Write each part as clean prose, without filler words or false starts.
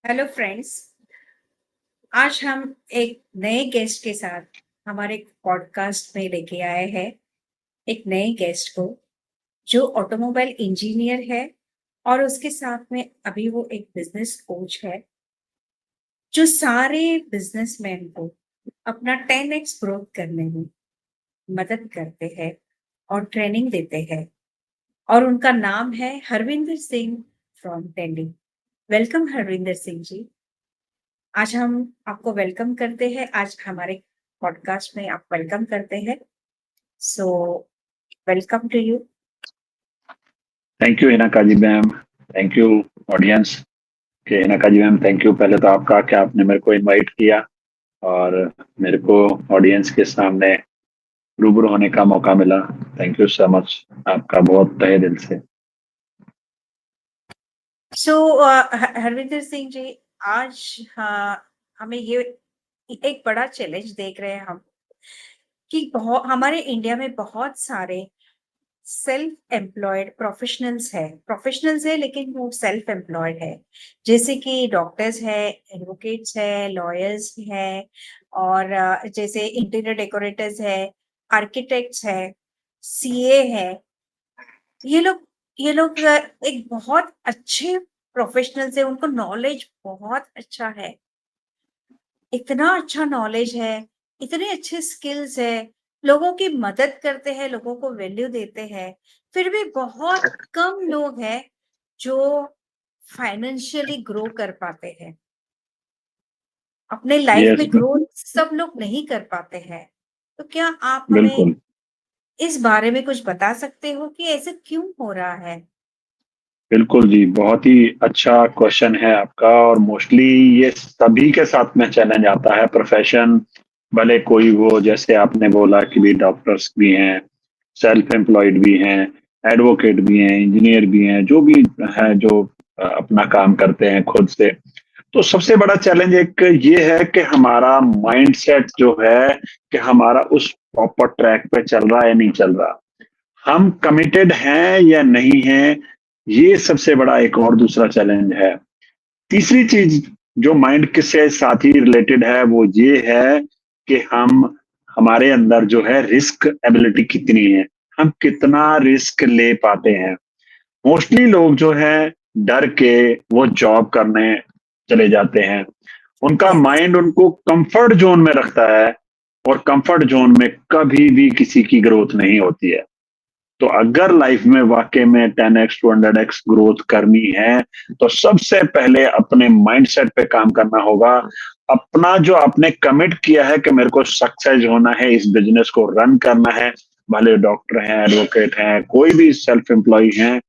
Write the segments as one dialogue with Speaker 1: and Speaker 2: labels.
Speaker 1: Hello friends. आज हम एक नए गेस्ट के साथ हमारे पॉडकास्ट में लेके आए हैं एक नए गेस्ट को जो ऑटोमोबाइल इंजीनियर है और उसके साथ में अभी वो एक बिजनेस कोच है जो सारे बिजनेसमैन को अपना 10x ग्रोथ करने में मदद करते हैं और ट्रेनिंग देते हैं। और उनका नाम है हरविंदर सिंह फ्रॉम दिल्ली। वेलकम हरविंदर सिंह जी। आज हम आपको वेलकम करते हैं, आज हमारे पॉडकास्ट में आप वेलकम करते हैं। So welcome to you.
Speaker 2: Thank you Hina Kazi ma'am. Thank you audience के Hina Kazi ma'am, thank you पहले तो आपका कि आपने मेरे को इनवाइट किया और मेरे को ऑडियंस के सामने रूबरू होने का मौका मिला। थैंक यू सो मच, आपका बहुत तहे दिल से।
Speaker 1: सो हरविंदर सिंह जी, आज हमें ये एक बड़ा चैलेंज देख रहे हैं हम कि बहुत हमारे इंडिया में बहुत सारे सेल्फ एम्प्लॉयड प्रोफेशनल्स है लेकिन वो सेल्फ एम्प्लॉयड है। जैसे कि डॉक्टर्स है, एडवोकेट्स है, लॉयर्स है और जैसे इंटीरियर डेकोरेटर्स है, आर्किटेक्ट्स है, सीए है। ये लोग एक बहुत अच्छे प्रोफेशनल्स है, उनको नॉलेज बहुत अच्छा है। इतना अच्छा नॉलेज है, इतने अच्छे स्किल्स है, लोगों की मदद करते हैं, लोगों को वैल्यू देते हैं। फिर भी बहुत कम लोग हैं जो फाइनेंशियली ग्रो कर पाते हैं। अपने लाइफ
Speaker 2: यस
Speaker 1: में ग्रो सब लोग नहीं कर पाते हैं। तो क्या आप हमें
Speaker 2: बिल्कुल।
Speaker 1: इस बारे में कुछ बता सकते हो कि ऐसे क्यों हो रहा है?
Speaker 2: बिल्कुल जी, बहुत ही अच्छा क्वेश्चन है आपका और मोस्टली ये सभी के साथ में चैलेंज आता है। प्रोफेशन भले कोई हो, जैसे आपने बोला कि भी डॉक्टर्स भी हैं, सेल्फ एम्प्लॉयड भी हैं, एडवोकेट भी हैं, इंजीनियर भी हैं, जो भी है जो अपना काम करते हैं खुद से। तो सबसे बड़ा चैलेंज एक ये है कि हमारा माइंडसेट जो है कि हमारा उस प्रॉपर ट्रैक पे चल रहा है या नहीं चल रहा, हम कमिटेड हैं या नहीं हैं। ये सबसे बड़ा एक और दूसरा चैलेंज है। तीसरी चीज जो माइंड के से साथ ही रिलेटेड है वो ये है कि हम हमारे अंदर जो है रिस्क एबिलिटी कितनी है, हम कितना रिस्क ले पाते हैं। मोस्टली लोग जो है डर के वो जॉब करने चले जाते हैं। उनका
Speaker 1: यस।
Speaker 2: माइंड उनको कंफर्ट जोन में रखता है और कंफर्ट जोन में कभी भी किसी की ग्रोथ नहीं होती है। तो अगर लाइफ में वाकई में 10x 200x ग्रोथ करनी है तो सबसे पहले अपने माइंडसेट पे काम करना होगा। अपना जो आपने कमिट किया है कि मेरे को सक्सेस होना है, इस बिजनेस को रन करना है, भले डॉक्टर हैं, एडवोकेट हैं, कोई भी सेल्फ एम्प्लॉय हैं,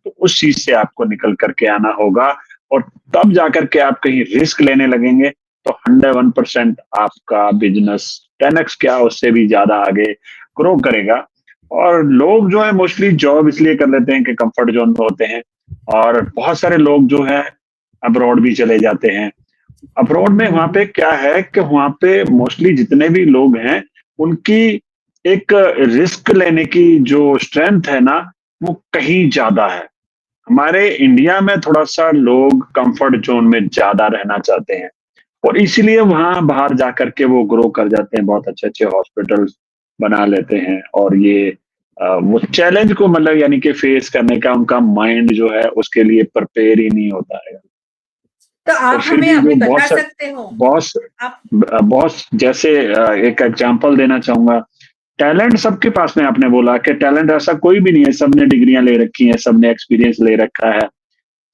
Speaker 2: तो उस चीज से आपको निकल करके आना होगा। और तब जाकर के आप कहीं रिस्क लेने लगेंगे तो 101% आपका बिजनेस 10x क्या उससे भी ज्यादा आगे ग्रो करेगा। और लोग जो है मोस्टली जॉब इसलिए कर लेते हैं कि कंफर्ट जोन में होते हैं। और बहुत सारे लोग जो है अब्रॉड भी चले जाते हैं। अब्रॉड में वहां पे क्या है कि वहां पे मोस्टली जितने भी लोग हैं उनकी एक रिस्क लेने की जो स्ट्रेंथ है ना, वो कहीं ज्यादा है। हमारे इंडिया में थोड़ा सा लोग कंफर्ट जोन में ज्यादा रहना चाहते हैं और इसीलिए वहां बाहर जाकर के वो ग्रो कर जाते हैं, बहुत अच्छे अच्छे हॉस्पिटल्स बना लेते हैं। और ये वो चैलेंज को मतलब यानी कि फेस करने का उनका माइंड जो है उसके लिए प्रिपेयर ही नहीं होता है।
Speaker 1: तो
Speaker 2: और
Speaker 1: आप
Speaker 2: फिर
Speaker 1: हमें
Speaker 2: भी
Speaker 1: अभी
Speaker 2: वो
Speaker 1: बता सकते हो?
Speaker 2: बॉस
Speaker 1: आप
Speaker 2: बॉस जैसे एक एग्जांपल देना चाहूंगा। टैलेंट सबके पास में, आपने बोला कि टैलेंट ऐसा कोई भी नहीं है, सबने डिग्रियां ले रखी हैं, सबने एक्सपीरियंस ले रखा है,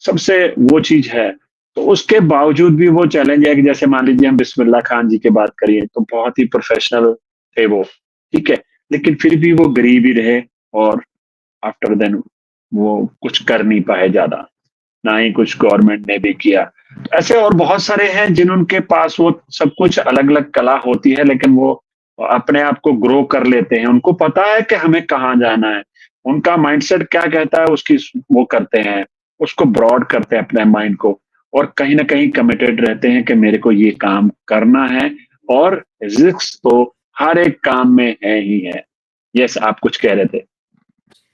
Speaker 2: सबसे वो चीज है। तो उसके बावजूद भी वो चैलेंज है कि जैसे मान लीजिए हम बिस्मिल्लाह खान जी की बात करिए तो बहुत ही प्रोफेशनल थे वो, ठीक है, लेकिन फिर भी वो गरीब ही रहे और आफ्टर देन वो कुछ कर नहीं पाए ज्यादा, ना ही कुछ गवर्नमेंट ने भी किया। तो ऐसे और बहुत सारे हैं जिनके पास वो सब कुछ अलग अलग कला होती है लेकिन वो अपने आप को ग्रो कर लेते हैं, उनको पता है कि हमें कहाँ जाना है, उनका माइंडसेट क्या कहता है उसकी वो करते हैं, उसको ब्रॉड करते हैं अपने माइंड को। और कहीं ना कहीं कमिटेड रहते हैं कि मेरे को ये काम करना है। और रिस्क तो हर एक काम में है ही है। यस, आप कुछ कह रहे थे।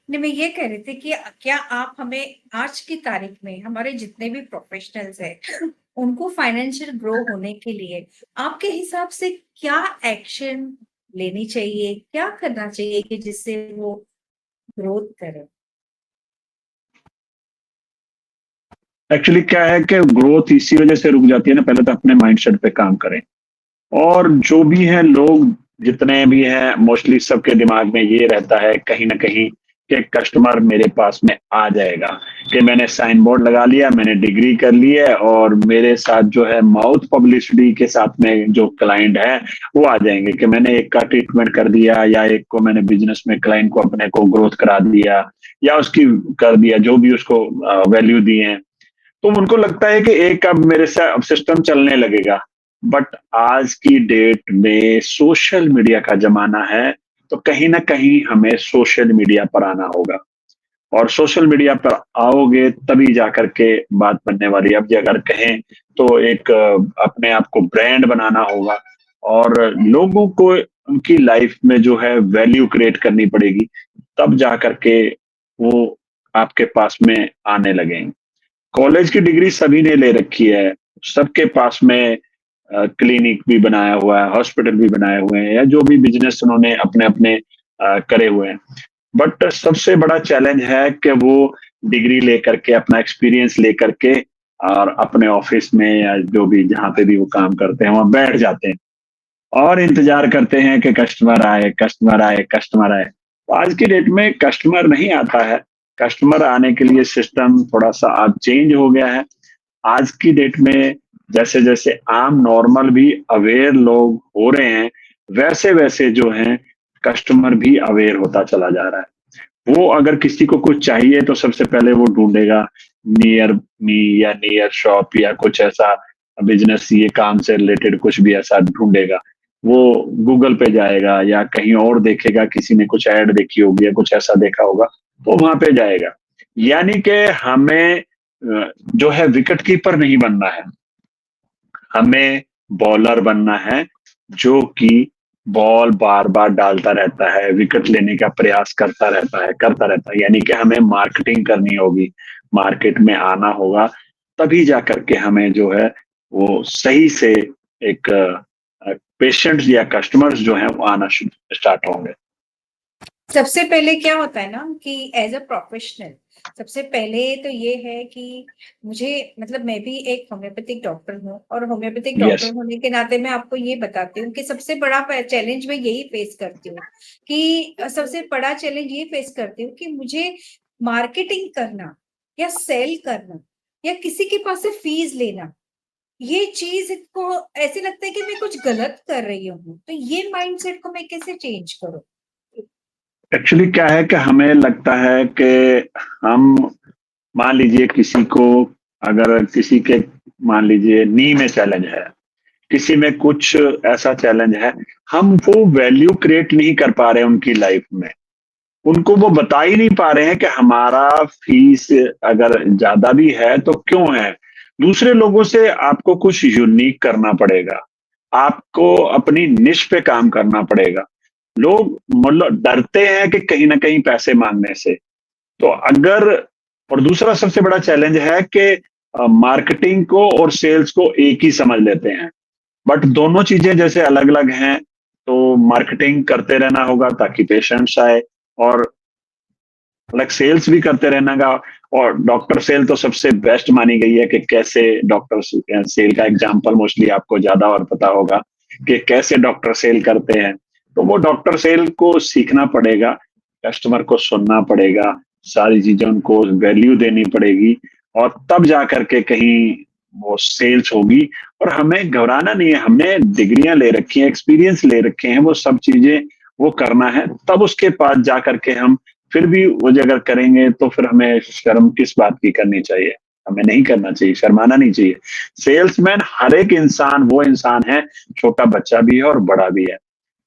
Speaker 1: नहीं, मैं ये कह रही थी कि क्या आप हमें आज की तारीख में हमारे जितने भी प्रोफेशनल्स हैं उनको फाइनेंशियल ग्रो होने के लिए आपके हिसाब से क्या एक्शन लेनी चाहिए, क्या करना चाहिए कि जिससे वो ग्रोथ करे?
Speaker 2: एक्चुअली क्या है कि ग्रोथ इसी वजह से रुक जाती है ना, पहले तो अपने माइंडसेट पे काम करें। और जो भी हैं लोग, जितने भी हैं, मोस्टली सबके दिमाग में ये रहता है कहीं न कहीं कि कस्टमर मेरे पास में आ जाएगा, कि मैंने साइन बोर्ड लगा लिया, मैंने डिग्री कर ली है और मेरे साथ जो है माउथ पब्लिसिटी के साथ में जो क्लाइंट है, वो आ जाएँगे कि मैंने एक का ट्रीटमेंट कर दिया या एक को मैंने बिज़नेस में क्लाइंट को अपने को ग्रोथ करा दिया या उसकी कर दिया, जो भी उसको वैल्यू दिए हैं। तो उनको लगता है कि एक अब मेरे से अब सिस्टम चलने लगेगा। बट आज की डेट में सोशल मीडिया का ज़माना है, तो कहीं न कहीं हमें सोशल मीडिया पर आना होगा और सोशल मीडिया पर आओगे तभी जाकर के बात बनने वाली है। अब ये अगर कहें तो एक अपने आप को ब्रांड बनाना होगा और लोगों को उनकी लाइफ़ में जो है वैल्यू क्रिएट करनी पड़ेगी, तब जाकर के वो आपके पास में आने लगेंगे। कॉलेज की डिग्री सभी ने ले रखी है, सबके पास में क्लिनिक भी बनाया हुआ है, हॉस्पिटल भी बनाए हुए हैं या जो भी बिज़नेस उन्होंने अपने-अपने करे हुए हैं। बट सबसे बड़ा चैलेंज है कि वो डिग्री लेकर के, अपना एक्सपीरियंस लेकर के और अपने ऑफ़िस में या जो भी जहाँ पे भी वो काम करते हैं, वहाँ बैठ जाते हैं और इंतज़ार करते हैं कि कस्टमर आए, कस्टमर आए, कस्टमर आए। तो आज की डेट में कस्टमर नहीं आता है, कस्टमर आने के लिए सिस्टम थोड़ा-सा अब चेंज हो गया है। आज की डेट में जैसे-जैसे आम नॉर्मल भी अवेयर लोग हो रहे हैं, वैसे-वैसे जो हैं कस्टमर भी अवेयर होता चला जा रहा है। वो अगर किसी को कुछ चाहिए तो सबसे पहले वो ढूँढेगा नियर मी या नियर शॉप या कुछ ऐसा बिज़नेस, ये काम से रिलेटेड कुछ भी ऐसा ढूँढेगा। वो गूगल पे जाएगा या कहीं और देखेगा, किसी ने कुछ ऐड देखी होगी या कुछ ऐसा देखा होगा, तो वहाँ पे जाएगा। यानी कि हमें जो है विकेट कीपर नहीं बनना है, हमें बॉलर बनना है, जो कि बॉल बार-बार डालता रहता है, विकेट लेने का प्रयास करता रहता है। यानी कि हमें मार्केटिंग करनी होगी, मार्केट में आना होगा, तभी जाकर के हमें जो है वो सही से एक पेशेंट्स या कस्टमर्स जो हैं वो आना शुरू स्टार्ट होंगे।
Speaker 1: सबसे पहले क्या होता है ना कि एज अ प्रोफेशनल, सबसे पहले तो ये है कि मुझे, मतलब मैं भी एक होम्योपैथिक डॉक्टर हूँ और होम्योपैथिक डॉक्टर
Speaker 2: यस,
Speaker 1: होने के नाते मैं आपको ये बताती हूँ कि सबसे बड़ा चैलेंज मैं यही फेस करती हूँ कि सबसे बड़ा चैलेंज ये फेस करती हूँ कि मुझे मार्केटिंग करना या सेल करना या किसी के पास से फीस लेना, ये चीज को ऐसे लगता है कि मैं कुछ गलत कर रही हूँ, तो ये माइंडसेट को मैं कैसे चेंज करूँ?
Speaker 2: एक्चुअली क्या है कि हमें लगता है कि हम, मान लीजिए किसी को, अगर किसी के मान लीजिए नी में चैलेंज है, किसी में कुछ ऐसा चैलेंज है, हम वो वैल्यू क्रिएट नहीं कर पा रहे हैं उनकी लाइफ में। उनको वो बता ही नहीं पा रहे हैं कि हमारा फीस अगर ज़्यादा भी है तो क्यों है? दूसरे लोगों से आपको कुछ यूनिक करना पड़ेगा। आपको अपनी निश पे काम करना पड़ेगा। लोग मतलब डरते हैं कि कहीं न कहीं पैसे माँगने से। तो अगर, और दूसरा सबसे बड़ा चैलेंज है कि मार्केटिंग को और सेल्स को एक ही समझ लेते हैं। बट दोनों चीज़ें जैसे अलग-अलग हैं, तो मार्केटिंग करते रहना होगा ताकि पेशेंट्स आए और लाइक सेल्स भी करते रहना का। और डॉक्टर सेल तो सबसे बेस्ट मानी गई है कि कैसे डॉक्टर सेल का एग्जांपल मोस्टली आपको ज़्यादा और पता होगा कि कैसे डॉक्टर सेल करते हैं। तो वो डॉक्टर सेल को सीखना पड़ेगा, कस्टमर को सुनना पड़ेगा, सारी चीज़ें उनको वैल्यू देनी पड़ेगी और तब जाकर के कहीं वो सेल्स होगी। और हमें घबराना नहीं है, हमने डिग्रियाँ ले रखी हैं, एक्सपीरियंस ले रखे हैं, वो सब चीज़ें वो करना है, तब उसके बाद जाकर के हम फिर भी वो जो अगर करेंगे तो फिर हमें शर्म किस बात की करनी चाहिए? हमें नहीं करना चाहिए, शर्माना नहीं चाहिए। सेल्समैन हर एक इंसान वो इंसान है, छोटा बच्चा भी है और बड़ा भी है।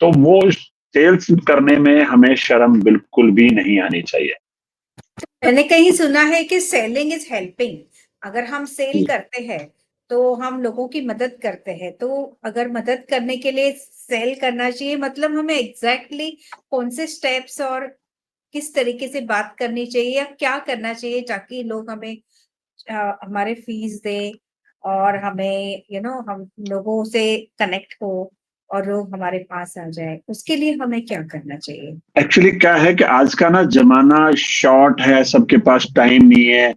Speaker 2: तो वो सेल्स करने में हमें शर्म बिल्कुल भी नहीं आनी चाहिए।
Speaker 1: मैंने कहीं सुना है कि सेलिंग इज हेल्पिंग। अगर हम सेल
Speaker 2: जी,
Speaker 1: करते हैं तो हम लोगों की मदद करते हैं, तो अगर मदद करने के लिए सेल करना चाहिए, मतलब हमें एग्जैक्टली कौन से स्टेप्स और किस तरीके से बात करनी चाहिए या क्या करना चाहिए ताकि लोग हमें हमारे फीस दे और हमें हम लोगों से कनेक्ट हो और लोग हमारे पास आ जाए, उसके लिए हमें क्या करना चाहिए?
Speaker 2: एक्चुअली क्या है कि आज का ना ज़माना शॉर्ट है, सबके पास टाइम नहीं है।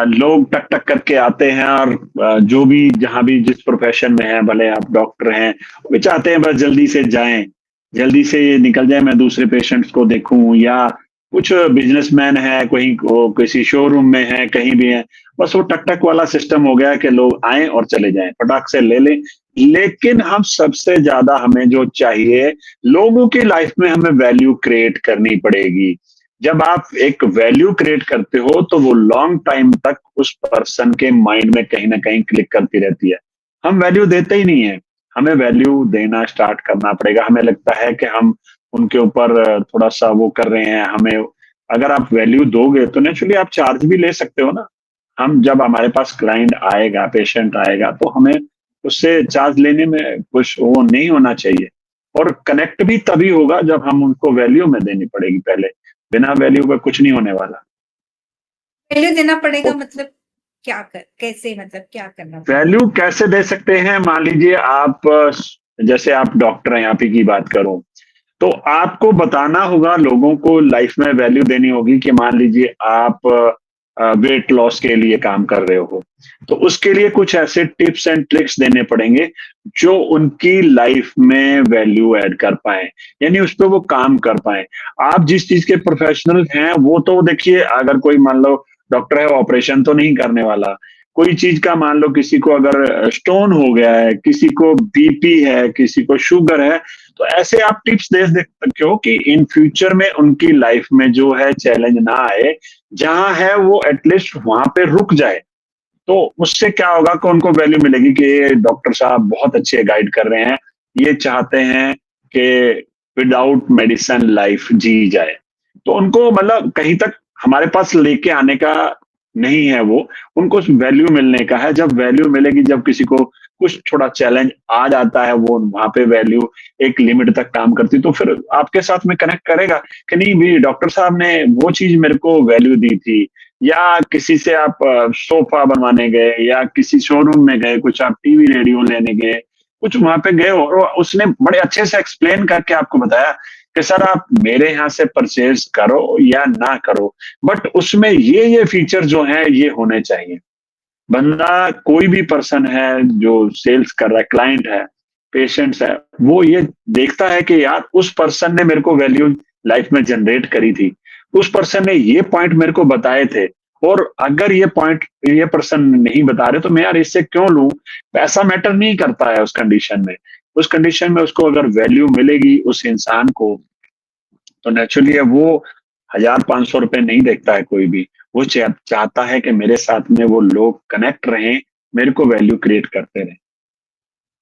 Speaker 2: लोग टक-टक करके आते हैं और जो भी जहाँ भी जिस प्रोफ़ेशन में हैं, भले आप डॉक्टर हैं, वो चाहते हैं बस जल्दी से जाएँ, जल्दी से ये निकल जाए, मैं दूसरे पेशेंट्स को देखूँ या कुछ बिज़नेसमैन है, कहीं को किसी शोरूम में है, कहीं भी हैं, बस वो टक-टक वाला सिस्टम हो गया है कि लोग आएँ और चले जाएँ, फटाक से ले लें। लेकिन हम सबसे ज़्यादा हमें जो चाहिए लोगों की लाइफ में हमें वैल्यू क्रिएट करनी पड़ेगी। जब आप एक वैल्यू क्रिएट करते हो तो वो लॉन्ग टाइम तक उस पर्सन के माइंड में कहीं न कहीं क्लिक करती रहती है। हम वैल्यू देते ही नहीं हैं, हमें वैल्यू देना स्टार्ट करना पड़ेगा। हमें लगता है कि हम उनके ऊपर थोड़ा-सा वो कर रहे हैं, हमें अगर आप वैल्यू दोगे तो नेचुरली आप चार्ज भी ले सकते हो ना। हम जब हमारे पास क्लाइंट आएगा, पेशेंट आएगा तो हमें उससे चार्ज लेने में कुछ वो नहीं होना चाहिए। और कनेक्ट भी तभी होगा जब हम उनको वैल्यू में देनी पड़ेगी पहले, बिना वैल्यू के कुछ नहीं होने वाला।
Speaker 1: पहले देना पड़ेगा
Speaker 2: तो
Speaker 1: मतलब कैसे, मतलब क्या करना पड़ेगा?
Speaker 2: वैल्यू कैसे दे सकते हैं? मान लीजिए आप जैसे आप डॉक्टर हैं, आप ही की बात करूँ, तो आपको बताना होगा लोगों को लाइफ में वैल्यू देनी होगी कि मान लीजिए आप वेट लॉस के लिए काम कर रहे हो, तो उसके लिए कुछ ऐसे टिप्स एंड ट्रिक्स देने पड़ेंगे जो उनकी लाइफ में वैल्यू ऐड कर पाएँ, यानी उस पे वो काम कर पाएँ। आप जिस चीज़ के प्रोफेशनल हैं, वो तो देखिए अगर कोई मान लो डॉक्टर है, ऑपरेशन तो नहीं करने वाला। कोई चीज़ का मान लो किसी को अगर स्टोन हो गया है, किसी को बीपी है, किसी को शुगर है, तो ऐसे आप टिप्स दे सकते हो कि इन फ्यूचर में उनकी लाइफ में जो है चैलेंज ना आए, जहाँ है वो एटलीस्ट वहाँ पे रुक जाए। तो उससे क्या होगा कि उनको वैल्यू मिलेगी कि ये डॉक्टर साहब बहुत अच्छे गाइड कर रहे हैं। ये चाहते हैं कि विदाउट मेडिसिन लाइफ जी जाए। तो उनको मतलब कहीं तक हमारे पास लेके आने का नहीं है वो, उनको वैल्यू मिलने का है। जब वैल्यू मिलेगी, जब किसी को कुछ थोड़ा चैलेंज आ जाता है, वो वहाँ पे वैल्यू एक लिमिट तक काम करती है, तो फिर आपके साथ में कनेक्ट करेगा कि नहीं भी डॉक्टर साहब ने वो चीज़ मेरे को वैल्यू दी थी। या किसी से आप सोफ़ा बनवाने गए या किसी शोरूम में गए, कुछ आप टीवी, रेडियो लेने गए, कुछ वहाँ पे गए हो और उसने बड़े अच्छे से एक्सप्लेन करके आपको बताया कि सर आप मेरे यहाँ से परचेज़ करो या ना करो, बट उसमें ये फीचर जो हैं ये होने चाहिए। बंदा कोई भी पर्सन है जो सेल्स कर रहा है, क्लाइंट है, पेशेंट्स है, वो ये देखता है कि यार उस पर्सन ने मेरे को वैल्यू लाइफ में जनरेट करी थी। उस पर्सन ने ये पॉइंट मेरे को बताए थे और अगर ये पॉइंट ये पर्सन नहीं बता रहे तो मैं यार इससे क्यों लूँ? पैसा मैटर नहीं करता है उस कंडीशन में। उस कंडीशन में उसको अगर वैल्यू मिलेगी उस इंसान को तो नेचुरली अब वो 1000-500 रुपए नहीं देखता है कोई भी। वो चाहता है कि मेरे साथ में वो लोग कनेक्ट रहें, मेरे को वैल्यू क्रिएट करते रहें।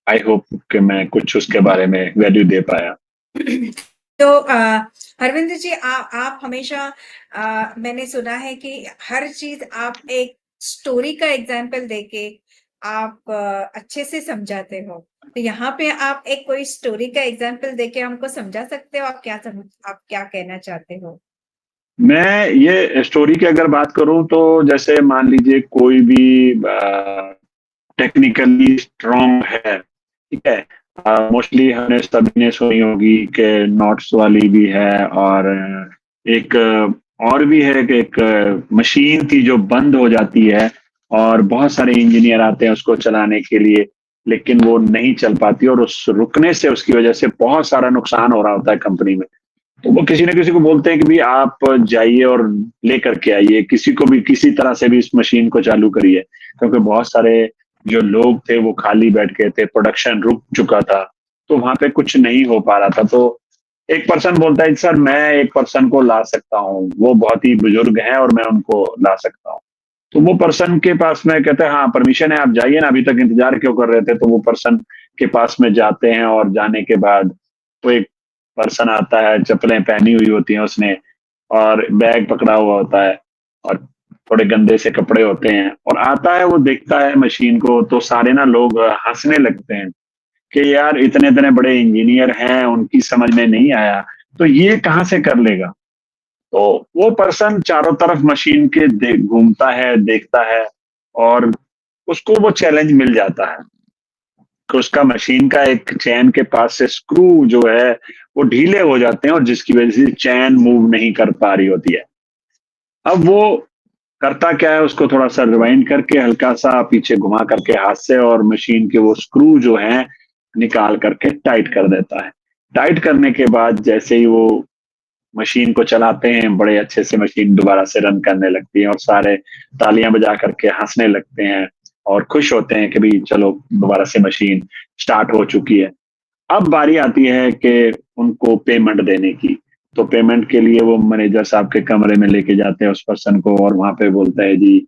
Speaker 2: आई होप कि मैं कुछ उसके बारे में वैल्यू दे पाया।
Speaker 1: तो हरविंदर जी, आप हमेशा मैंने सुना है कि हर चीज आप एक स्टोरी का एग्जाम्पल देके आप अच्छे से समझाते हो। तो यहाँ पे आप एक कोई स्टोरी का एग्जाम्पल देके हमको समझा सकते हो? आप क्या कहना चाहते हो?
Speaker 2: मैं ये स्टोरी की अगर बात करूँ तो जैसे मान लीजिए कोई भी टेक्निकली स्ट्रॉन्ग है, ठीक है? मोस्टली हमने सभी ने सुनी होगी कि नॉट्स वाली भी है और एक और भी है कि एक मशीन थी जो बंद हो जाती है और बहुत सारे इंजीनियर आते हैं उसको चलाने के लिए, लेकिन वो नहीं चल पाती और उस रुकने से उसकी वजह से बहुत सारा नुकसान हो रहा होता है कंपनी में। तो वो किसी न किसी को बोलते हैं कि भई आप जाइए और लेकर के आइए, किसी को भी किसी तरह से भी इस मशीन को चालू करिए। क्योंकि बहुत सारे जो लोग थे वो खाली बैठ गए थे, प्रोडक्शन रुक चुका था, तो वहाँ पे कुछ नहीं हो पा रहा था। तो एक पर्सन बोलता है सर मैं एक पर्सन को ला सकता हूँ, वो बहुत ही बुजुर्ग हैं और मैं उनको ला सकता हूँ। तो वो पर्सन के पास में कहते हैं हाँ, परमिशन है आप जाइए ना, अभी तक इंतज़ार क्यों कर रहे थे? तो वो पर्सन के पास में जाते हैं और जाने के बाद वो एक पर्सन आता है, चप्पलें पहनी हुई होती हैं उसने और बैग पकड़ा हुआ होता है और थोड़े गंदे से कपड़े होते हैं और आता है, वो देखता है मशीन को तो सारे ना लोग हँसने लगते हैं कि यार इतने-इतने बड़े इंजीनियर हैं, उनकी समझ में नहीं आया, तो ये कहाँ से कर लेगा? तो वो पर्सन चारों तरफ मशीन के घूमता है, देखता है और उसको वो चैलेंज मिल जाता है कि उसका मशीन का एक चैन के पास से स्क्रू जो है वो ढीले हो जाते हैं और जिसकी वजह से चैन मूव नहीं कर पा रही होती है। अब वो करता क्या है, उसको थोड़ा सा रिवाइंड करके हल्का सा पीछे घुमा करके हाथ से और मशीन के वो स्क्रू जो हैं निकाल करके टाइट कर देता है। टाइट करने के बाद जैसे ही वो मशीन को चलाते हैं, बड़े अच्छे से मशीन दोबारा से रन करने लगती है और सारे तालियां बजा करके हंसने लगते हैं और खुश होते हैं कि भाई चलो दोबारा से मशीन स्टार्ट हो चुकी है। अब बारी आती है कि उनको पेमेंट देने की। तो पेमेंट के लिए वो मैनेजर साहब के कमरे में लेके जाते हैं उस पर्सन को और वहां पे बोलता है जी,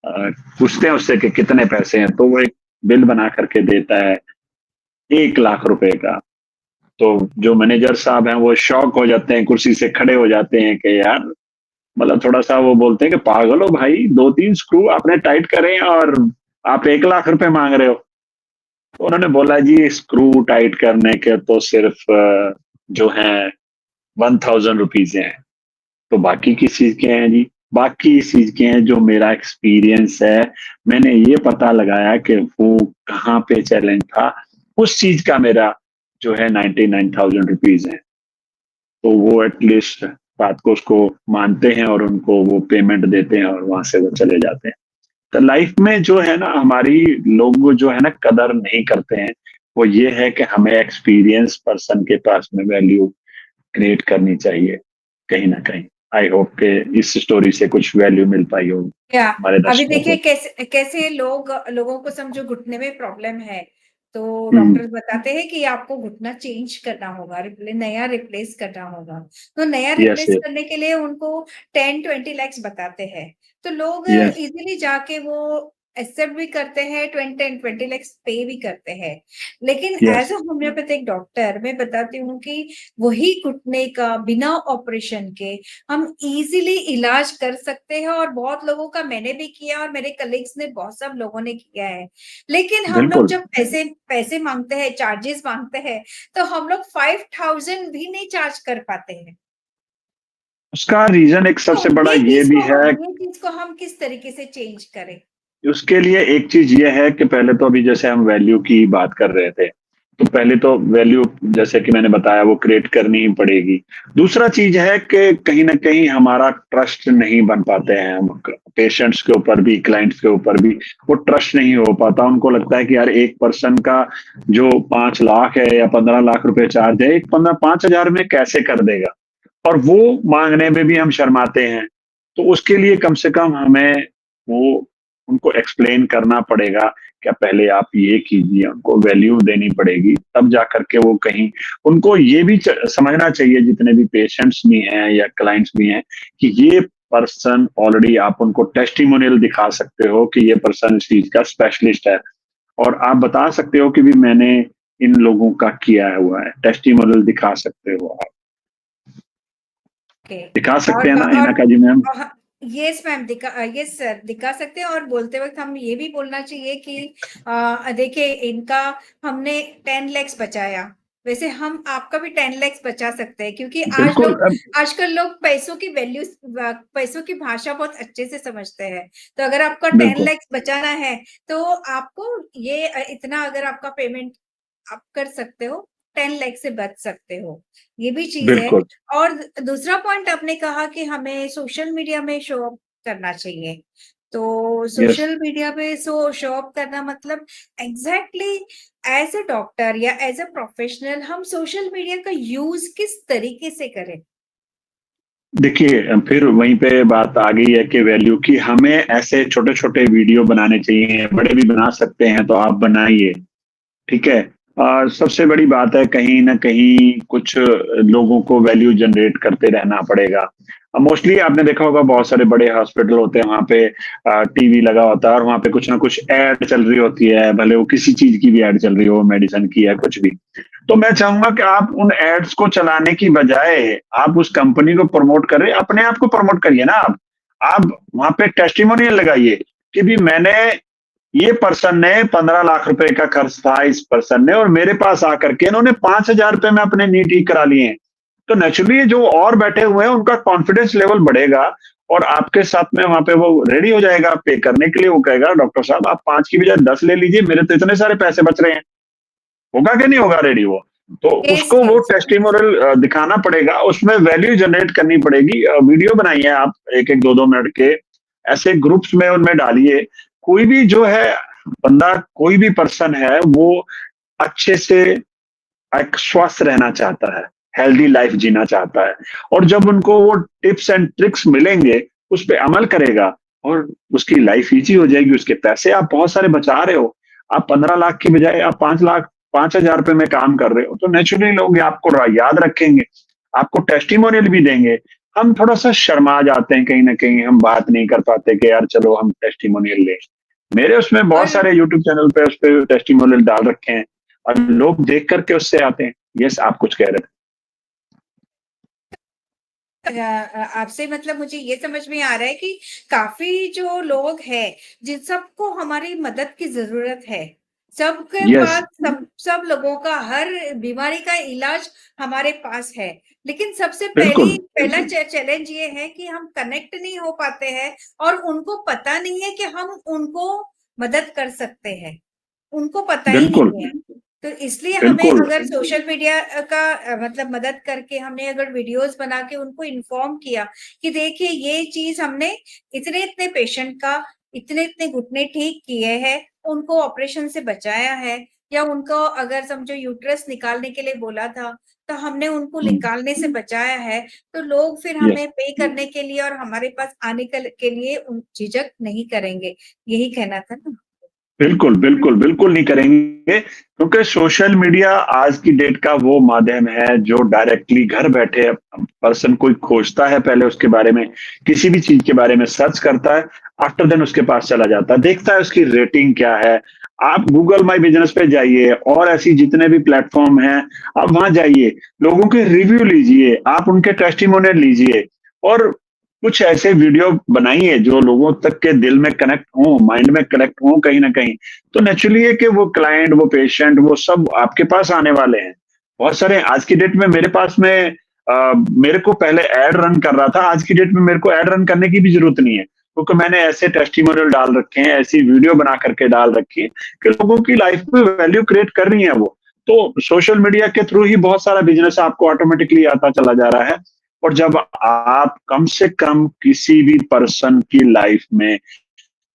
Speaker 2: पूछते हैं उससे कि कितने पैसे हैं, तो वो एक बिल बना करके देता है 1 लाख रुपए का। तो जो मैनेजर साहब हैं वो शॉक हो जाते हैं, कुर्सी से खड़े हो जाते हैं कि यार, मतलब थोड़ा सा वो बोलते हैं कि पागल हो भाई, 2-3 स्क्रू आपने टाइट करे और आप 1 लाख रुपए मांग रहे हो। तो उन्होंने बोला जी स्क्रू टाइट करने के तो सिर्फ जो है 1000 रुपीज हैं, तो बाकी किस चीज के हैं जी? बाकी इस चीज के हैं जो मेरा एक्सपीरियंस है, मैंने ये पता लगाया कि वो कहाँ पे चैलेंज था, उस चीज का मेरा जो है 99,000 रुपीज है। तो वो एटलीस्ट बात को उसको मानते हैं और उनको वो पेमेंट देते हैं और वहां से वो चले जाते हैं। तो लाइफ में जो है ना हमारी, लोग जो है ना कदर नहीं करते हैं, वो ये है कि हमें एक्सपीरियंस पर्सन के पास में वैल्यू क्रिएट करनी चाहिए कहीं ना कहीं। आई होप के इस स्टोरी से कुछ वैल्यू मिल पाई हो
Speaker 1: या
Speaker 2: हमारे
Speaker 1: अभी
Speaker 2: दर्शकों
Speaker 1: देखिए
Speaker 2: को।
Speaker 1: कैसे कैसे लोगों को समझो घुटने में प्रॉब्लम है, तो
Speaker 2: हम्म।
Speaker 1: डॉक्टर बताते हैं कि आपको घुटना चेंज करना होगा, नया रिप्लेस करना होगा। तो नया
Speaker 2: यस
Speaker 1: रिप्लेस
Speaker 2: यस।
Speaker 1: करने के लिए उनको 10-20 lakhs बताते हैं। तो लोग
Speaker 2: यस
Speaker 1: इजीली जाके वो एक्सेप्ट भी करते हैं, 20-20 lakhs पे भी करते हैं। लेकिन
Speaker 2: yes.
Speaker 1: As a homeopathic doctor मैं बताती हूँ कि वही घुटने का बिना ऑपरेशन के हम इजीली इलाज कर सकते हैं, और बहुत लोगों का मैंने भी किया और मेरे कलीग्स ने बहुत सब लोगों ने किया है। लेकिन हम लोग
Speaker 2: बिल्कुल।
Speaker 1: जब पैसे पैसे मांगते हैं, चार्जेस मांगते हैं, तो हम लोग 5000 भी नहीं चार्ज कर पाते हैं।
Speaker 2: उसका रीजन एक
Speaker 1: तो
Speaker 2: सबसे बड़ा ये भी है।
Speaker 1: ये चीज को हम किस तरीके से चेंज करें?
Speaker 2: उसके लिए एक चीज ये है कि पहले तो अभी जैसे हम वैल्यू की बात कर रहे थे, तो पहले तो वैल्यू जैसे कि मैंने बताया वो क्रिएट करनी ही पड़ेगी। दूसरा चीज है कि कहीं ना कहीं हमारा ट्रस्ट नहीं बन पाते हैं हम, पेशेंट्स के ऊपर भी क्लाइंट्स के ऊपर भी वो ट्रस्ट नहीं हो पाता। उनको लगता है कि यार एक पर्सन का जो 5 लाख है या 15 लाख रुपए चार्ज है, एक 5,000 में कैसे कर देगा, और वो मांगने में भी हम शर्माते हैं। तो उसके लिए कम से कम हमें वो उनको एक्सप्लेन करना पड़ेगा, क्या पहले आप ये कीजिए, उनको वैल्यू देनी पड़ेगी, तब जा करके वो कहीं, उनको ये भी समझना चाहिए जितने भी पेशेंट्स भी हैं या क्लाइंट्स भी हैं कि ये पर्सन ऑलरेडी, आप उनको टेस्टिमोनियल दिखा सकते हो कि ये पर्सन इस चीज का स्पेशलिस्ट है, और आप बता सकते हो कि भी मैंने इन लोगों का किया हुआ है, टेस्टिमोनियल दिखा सकते हो आप।
Speaker 1: ओके।
Speaker 2: दिखा सकते हैं
Speaker 1: और
Speaker 2: ना
Speaker 1: और
Speaker 2: Hina ji ma'am?
Speaker 1: Yes ma'am, yes sir, दिखा सकते हैं। और बोलते वक्त हम ये भी बोलना चाहिए कि देखिए इनका हमने 10 lakhs बचाया, वैसे हम आपका भी 10 lakhs बचा सकते हैं, क्योंकि
Speaker 2: बिल्कुल। अब
Speaker 1: आजकल लोग पैसों की वैल्यू, पैसों की भाषा बहुत अच्छे से समझते हैं। तो अगर आपका टेन
Speaker 2: बिल्कुल।
Speaker 1: लैक्स बचाना है, तो आपको ये इतना अगर आपका पेमेंट आप कर सकते हो, 10 lakhs से बच सकते हो, ये भी चीज है।
Speaker 2: बिल्कुल।
Speaker 1: और दूसरा पॉइंट आपने कहा कि हमें सोशल मीडिया में शो अप करना चाहिए। तो
Speaker 2: यस।
Speaker 1: सोशल मीडिया पे शो अप करना मतलब एग्जैक्टली एज अ डॉक्टर या एज अ प्रोफेशनल हम सोशल मीडिया का यूज किस तरीके से करें?
Speaker 2: देखिए फिर वहीं पे बात आ गई है कि वैल्यू की, हमें ऐसे छोटे छोटे वीडियो बनाने चाहिए, बड़े भी बना सकते हैं तो आप बनाइए, ठीक है। और सबसे बड़ी बात है कहीं ना कहीं कुछ लोगों को वैल्यू जनरेट करते रहना पड़ेगा। मोस्टली आपने देखा होगा बहुत सारे बड़े हॉस्पिटल होते हैं, वहां पे टीवी लगा होता है और वहां पे कुछ ना कुछ एड चल रही होती है, भले वो किसी चीज की भी एड चल रही हो, मेडिसिन की है कुछ भी। तो मैं चाहूंगा कि आप उन एड्स को चलाने की बजाय आप उस कंपनी को प्रमोट करें, अपने आप को प्रमोट करिए ना आप वहां पे टेस्टिमोनियल लगाइए कि भी मैंने, ये पर्सन ने 15 लाख रुपए का खर्च था इस पर्सन ने, और मेरे पास आकर के इन्होंने 5,000 रुपए में अपने नीट ठीक करा लिए हैं। तो नेचुरली जो और बैठे हुए हैं उनका कॉन्फिडेंस लेवल बढ़ेगा, और आपके साथ में वहां पे वो रेडी हो जाएगा पे करने के लिए। वो कहेगा डॉक्टर साहब आप 5 की बजाय 10 ले लीजिए, मेरे तो इतने सारे पैसे बच रहे हैं। होगा कि नहीं होगा रेडी वो? तो
Speaker 1: यस,
Speaker 2: उसको वो
Speaker 1: यस।
Speaker 2: टेस्टिमोनियल दिखाना पड़ेगा, उसमें वैल्यू जनरेट करनी पड़ेगी। वीडियो बनाइए आप 1-1 2-2 मिनट के, ऐसे ग्रुप्स में उनमें डालिए। कोई भी जो है बंदा, कोई भी पर्सन है वो अच्छे से एक स्वस्थ रहना चाहता है, हेल्दी लाइफ जीना चाहता है। और जब उनको वो टिप्स एंड ट्रिक्स मिलेंगे, उस पे अमल करेगा और उसकी लाइफ ईज़ी हो जाएगी। उसके पैसे आप बहुत सारे बचा रहे हो। आप 15 लाख की बजाय आप 5 लाख, 5,000 रुपए में काम कर रहे हो, तो नेचुरली लोग आपको याद रखेंगे, आपको टेस्टिमोनियल भी देंगे। हम थोड़ा-सा शर्मा जाते हैं कहीं न कहीं, हम बात नहीं कर पाते कि यार चलो हम टेस्टिमोनियल लें। मेरे उसमें बहुत
Speaker 1: और
Speaker 2: सारे यूट्यूब चैनल पे उस पे टेस्टिमोनियल डाल रखे हैं और लोग देख करके उससे आते हैं। यस, आप कुछ कह रहे थे।
Speaker 1: आपसे मतलब मुझे ये समझ में आ रहा है कि काफ़ी जो लोग हैं, जिन सबको हमारी मदद की ज़रूरत है। सबके
Speaker 2: यस,
Speaker 1: पास सब लोगों का हर बीमारी का इलाज हमारे पास है। लेकिन सबसे
Speaker 2: बिल्कुल,
Speaker 1: पहला चैलेंज ये है कि हम कनेक्ट नहीं हो पाते हैं और उनको पता नहीं है कि हम उनको मदद कर सकते हैं। उनको पता ही
Speaker 2: बिल्कुल,
Speaker 1: नहीं है। तो इसलिए हमें
Speaker 2: बिल्कुल,
Speaker 1: अगर सोशल मीडिया का मतलब मदद करके हमने अगर वीडियोज़ बना के उनको इन्फॉर्म किया कि देखिए ये चीज़ हमने इतने-इतने पेशेंट का इतने-इतने घुटने ठीक किए हैं, उनको ऑपरेशन से बचाया है या उनको अगर समझो यूट्रस निकालने के लिए बोला था, तो हमने उनको
Speaker 2: हुँ,
Speaker 1: निकालने से बचाया है, तो लोग फिर
Speaker 2: यस।
Speaker 1: हमें पे करने के लिए और हमारे पास आने के लिए झिझक नहीं करेंगे। यही कहना था ना?
Speaker 2: बिल्कुल, बिल्कुल, बिल्कुल नहीं करेंगे, क्योंकि सोशल मीडिया आज की डेट का वो माध्यम है जो डायरेक्टली घर बैठे पर्सन कोई खोजता है, पहले उसके बारे में, किसी भी चीज़ के बारे में सर्च करता है, आफ्टर देन उसके पास चला जाता है, देखता है उसकी रेटिंग क्या है। आप गूगल माय बिज़नेस पे जाइए और ऐसी जितने भी प्लेटफ़ॉर्म हैं, आप वहाँ जाइए, लोगों के रिव्यू लीजिए, आप उनके टेस्टिमोनियल लीजिए और कुछ ऐसे वीडियो बनाइए जो लोगों तक के दिल में कनेक्ट हों, माइंड में कनेक्ट हों कहीं न कहीं। तो नेचुरली है कि वो क्लाइंट, वो पेशेंट, वो सब आपके पास आने वाले हैं। बहुत सारे आज की डेट में मेरे पास में मेरे को पहले एड रन कर रहा था, आज की डेट में मेरे को एड रन करने की भी ज़रूरत नहीं है, क्योंकि मैंने ऐसे टेस्टिमोनियल डाल रखे हैं, ऐसी वीडियो बना करके डाल रखी है कि लोगों की लाइफ में वैल्यू क्रिएट कर रही हैं वो। तो सोशल मीडिया के थ्रू ही बहुत सारा बिज़नेस आपको ऑटोमैटिकली आता चला जा रहा है। और जब आप कम से कम किसी भी पर्सन की लाइफ में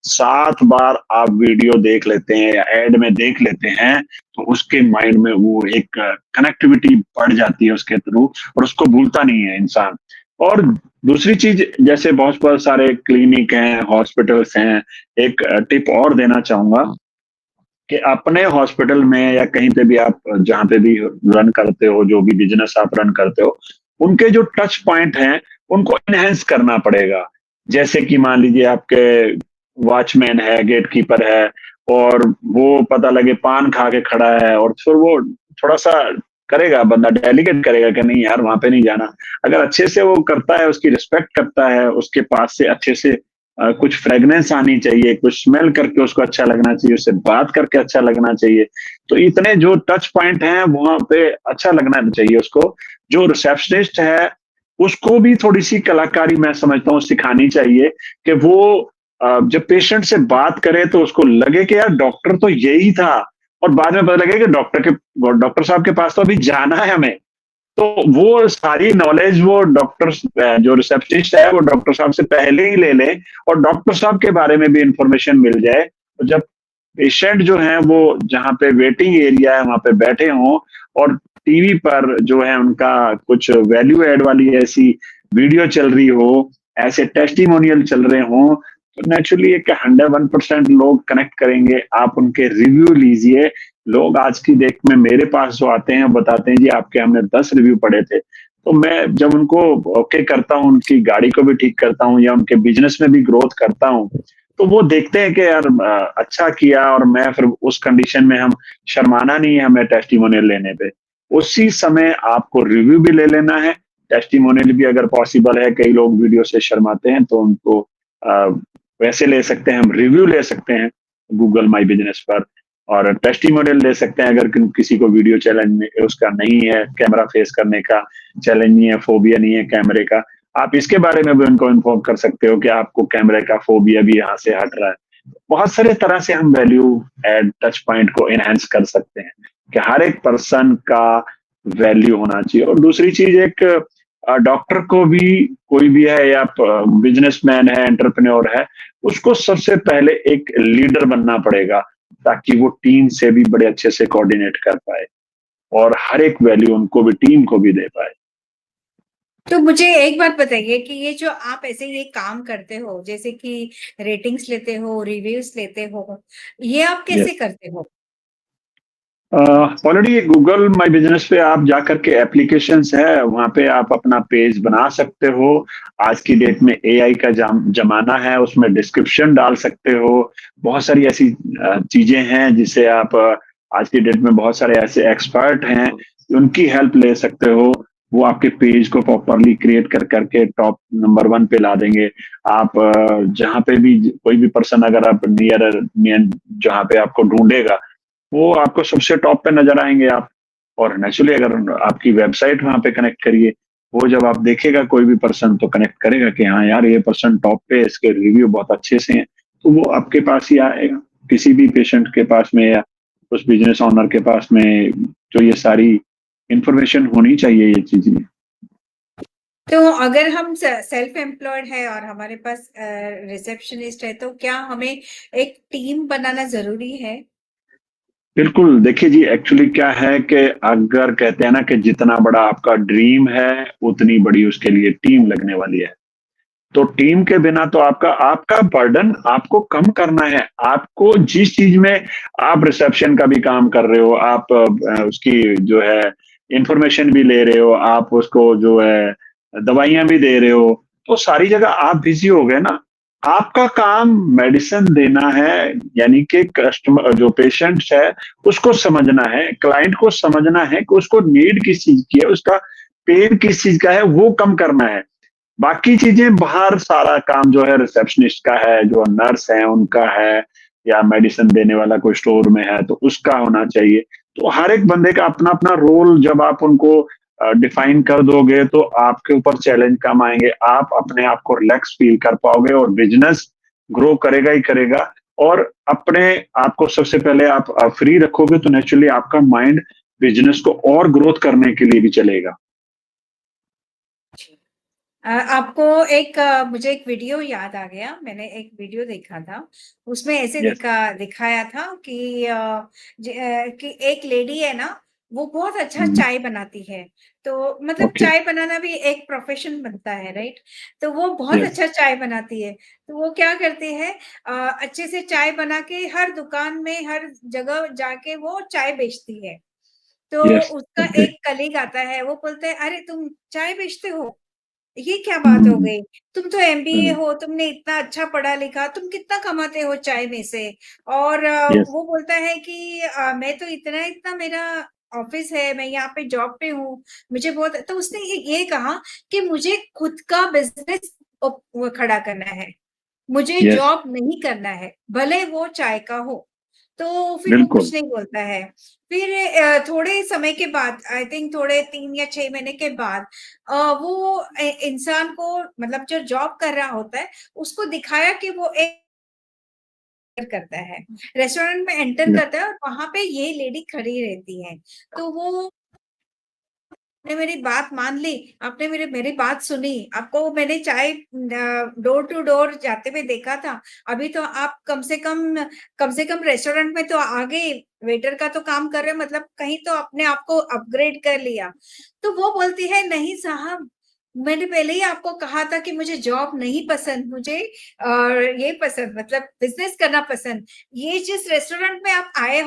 Speaker 2: 7 बार आप वीडियो देख लेते हैं या एड में देख लेते हैं, तो उसके माइंड में वो एक कनेक्टिविटी बढ़ जाती है उसके थ्रू और उसको भूलता नहीं है इंसान। और दूसरी चीज़, जैसे बहुत सारे क्लिनिक हैं, हॉस्पिटल्स हैं, एक टिप और देना चाहूँगा कि अपने हॉस्पिटल में या कहीं पे भी आप जहाँ पे भी रन करते हो, जो भी बिज़नेस आप रन करते हो, उनके जो टच पॉइंट हैं, उनको एनहांस करना पड़ेगा। जैसे कि मान लीजिए आपके वॉचमैन है, गेटकीपर है और वो पता लगे पान खा के खड़ा है और फिर वो थोड़ा-सा करेगा बंदा, डेलीकेट करेगा कि नहीं यार वहाँ पे नहीं जाना। अगर अच्छे से वो करता है, उसकी रिस्पेक्ट करता है, उसके पास से अच्छे से कुछ फ्रेग्रेंस आनी चाहिए, कुछ स्मेल करके उसको अच्छा लगना चाहिए, उससे बात करके अच्छा लगना चाहिए। तो इतने जो टच पॉइंट हैं, वहाँ पे अच्छा लगना चाहिए उसको। जो रिसेप्शनिस्ट है, उसको भी थोड़ी-सी कलाकारी मैं समझता हूँ सिखानी चाहिए कि वो जब पेशेंट से बात करे तो उसको लगे कि यार डॉक्टर तो यही था और बाद में पता लगे कि डॉक्टर साहब के पास तो अभी जाना है हमें। तो वो सारी नॉलेज वो जो रिसेप्शनिस्ट है वो डॉक्टर साहब से पहले ही ले ले और डॉक्टर साहब के बारे में भी इंफॉर्मेशन मिल जाए। तो जब पेशेंट जो हैं वो जहाँ पे वेटिंग एरिया है वहाँ पे बैठे हों और टीवी पर जो है उनका कुछ वैल्यू ऐड वाली ऐसी वीडियो चल रही हो, ऐसे टेस्टिमोनियल चल रहे हों, तो नेचुरली एक 101% लोग कनेक्ट करेंगे। आप उनके रिव्यू लीजिए। लोग आज की डेट में मेरे पास जो आते हैं बताते हैं जी आपके हमने 10 रिव्यू पढ़े थे। तो मैं जब उनको ओके करता हूँ, उनकी गाड़ी को भी ठीक करता हूँ या उनके बिज़नेस में भी ग्रोथ करता हूँ, तो वो देखते हैं कि यार अच्छा किया और मैं फिर उस कंडीशन में हम शर्माना नहीं है हमें टेस्टिमोनियल लेने पे। उसी समय आपको रिव्यू भी ले लेना है, टेस्टिमोनियल भी अगर पॉसिबल है, कई लोग वीडियो से शर्माते हैं तो उनको अ, वैसे ले सकते हैं, हम रिव्यू ले सकते हैं गूगल माय बिज़नेस पर और टेस्टिमोनियल ले सकते हैं अगर किसी को वीडियो चैलेंज उसका नहीं है, कैमरा फेस करने का चैलेंज नहीं है, फोबिया नहीं है कैमरे का। आप इसके बारे में भी उनको इन्फॉर्म कर सकते हो कि आपको कैमरे का फोबिया भी यहाँ से हट रहा है। बहुत सारे तरह से हम वैल्यू एड टच पॉइंट को एनहांस कर सकते हैं कि हर एक पर्सन का वैल्यू होना चाहिए। और दूसरी चीज, एक डॉक्टर को भी, कोई भी है या बिजनेसमैन है, एंटरप्रेन्योर है, उसको सबसे पहले एक लीडर बनना पड़ेगा ताकि वो टीम से भी बड़े अच्छे से कोऑर्डिनेट कर पाए और हर एक वैल्यू उनको भी, टीम को भी दे पाए।
Speaker 1: तो मुझे एक बात बताइए कि ये जो आप ऐसे ये काम करते हो, जैसे कि रेटिंग्स लेते हो, रिव्यूज लेते हो, ये आप कैसे
Speaker 2: यस,
Speaker 1: करते हो?
Speaker 2: ऑलरेडी गूगल माई बिजनेस पे आप जा करके एप्लीकेशंस है, वहां पे आप अपना पेज बना सकते हो। आज की डेट में एआई का जमाना है, उसमें डिस्क्रिप्शन डाल सकते हो। बहुत सारी ऐसी चीजें हैं जिसे आप आज की डेट में बहुत सारे ऐसे एक्सपर्ट हैं, उनकी हेल्प ले सकते हो। वो आपके पेज को प्रॉपरली क्रिएट कर करके टॉप नंबर 1 पे ला देंगे। आप जहाँ पे भी कोई भी पर्सन, अगर आप नियर जहाँ पे आपको ढूंढेगा, वो आपको सबसे टॉप पे नजर आएंगे आप। और नेचुरली अगर आपकी वेबसाइट वहां पे कनेक्ट करिए, वो जब आप देखेगा कोई भी पर्सन, तो कनेक्ट करेगा कि हाँ यार, ये पर्सन टॉप पे है, इसके रिव्यू बहुत अच्छे से हैं, तो वो आपके पास ही आएगा। किसी भी पेशेंट के पास में या उस बिजनेस ओनर के पास में जो ये सारी इंफॉर्मेशन होनी चाहिए, ये चीजें।
Speaker 1: तो अगर हम सेल्फ एम्प्लॉयड है और हमारे पास रिसेप्शनिस्ट है, तो क्या हमें एक टीम बनाना जरूरी है?
Speaker 2: बिल्कुल, देखिए जी, एक्चुअली क्या है कि अगर कहते हैं ना कि जितना बड़ा आपका ड्रीम है, उतनी बड़ी उसके लिए टीम लगने वाली है। तो टीम के बिना तो आपका आपका बर्डन आपको कम करना है। आपको जिस चीज में आप रिसेप्शन का भी काम कर रहे हो, आप उसकी जो है इंफॉर्मेशन भी ले रहे हो, आप उसको जो है दवाइयां भी दे रहे हो, तो सारी जगह आप बिजी हो गए ना। आपका काम मेडिसिन देना है, यानी कि कस्टमर जो पेशेंट्स है उसको समझना है, क्लाइंट को समझना है कि उसको नीड किस चीज की है, उसका पेन किस चीज का है, वो कम करना है। बाकी चीजें बाहर सारा काम जो है रिसेप्शनिस्ट का है, जो नर्स है उनका है, या मेडिसिन देने वाला कोई स्टोर में है तो उसका होना चाहिए। तो हर एक बंदे का अपना अपना रोल जब आप उनको डिफाइन कर दोगे, तो आपके ऊपर चैलेंज कम आएंगे, आप अपने आप को रिलैक्स फील कर पाओगे और बिजनेस ग्रो करेगा ही करेगा। और अपने आप को सबसे पहले आप फ्री रखोगे तो नेचुरली आपका माइंड बिजनेस को और ग्रोथ करने के लिए भी चलेगा।
Speaker 1: आपको एक मुझे एक वीडियो याद आ गया, मैंने एक वीडियो देखा था। उसमें ऐसे
Speaker 2: यस।
Speaker 1: दिखाया था कि कि एक लेडी है ना, वो बहुत अच्छा चाय बनाती है। तो मतलब
Speaker 2: ओके।
Speaker 1: चाय बनाना भी एक प्रोफेशन बनता है, राइट? तो वो बहुत
Speaker 2: यस।
Speaker 1: अच्छा चाय बनाती है। तो वो क्या करती है, अच्छे से चाय बना के हर दुकान में, हर जगह जाके वो चाय बेचती है। तो
Speaker 2: यस।
Speaker 1: उसका
Speaker 2: ओके।
Speaker 1: एक कलीग आता है, वो बोलता है, अरे तुम चाय बेचते हो? ये क्या बात हो गई? तुम तो एमबीए हो, तुमने इतना अच्छा पढ़ा लिखा, तुम कितना कमाते हो चाय में से? और
Speaker 2: यस।
Speaker 1: वो बोलता है कि मैं तो इतना इतना मेरा ऑफिस है, मैं यहाँ पे जॉब पे हूँ, मुझे बहुत। तो उसने ये कहा कि मुझे खुद का बिजनेस खड़ा करना है, मुझे
Speaker 2: यस।
Speaker 1: जॉब नहीं करना है, भले वो चाय का हो। तो फिर वो
Speaker 2: बिल्कुल।
Speaker 1: कुछ नहीं बोलता है। फिर थोड़े समय के बाद, आई थिंक थोड़े 3 या 6 महीने के बाद, वो इंसान को, मतलब जो जॉब कर रहा होता है, उसको दिखाया कि वो एक करता है, रेस्टोरेंट में एंटर
Speaker 2: यस।
Speaker 1: करता है और वहां पे ये लेडी खड़ी रहती है। तो वो, आपने मेरी बात मान ली, आपने मेरी मेरी बात सुनी, आपको मैंने चाय डोर टू डोर जाते हुए देखा था, अभी तो आप कम से कम रेस्टोरेंट में तो आगे वेटर का तो काम कर रहे हैं, मतलब कहीं तो अपने आप को अपग्रेड कर लिया। तो वो बोलती है, नहीं साहब, मैंने पहले ही आपको कहा था कि मुझे जॉब नहीं पसंद, मुझे और ये पसंद, मतलब बिजनेस करना पसंद। ये जिस रेस्टोरेंट में आप आए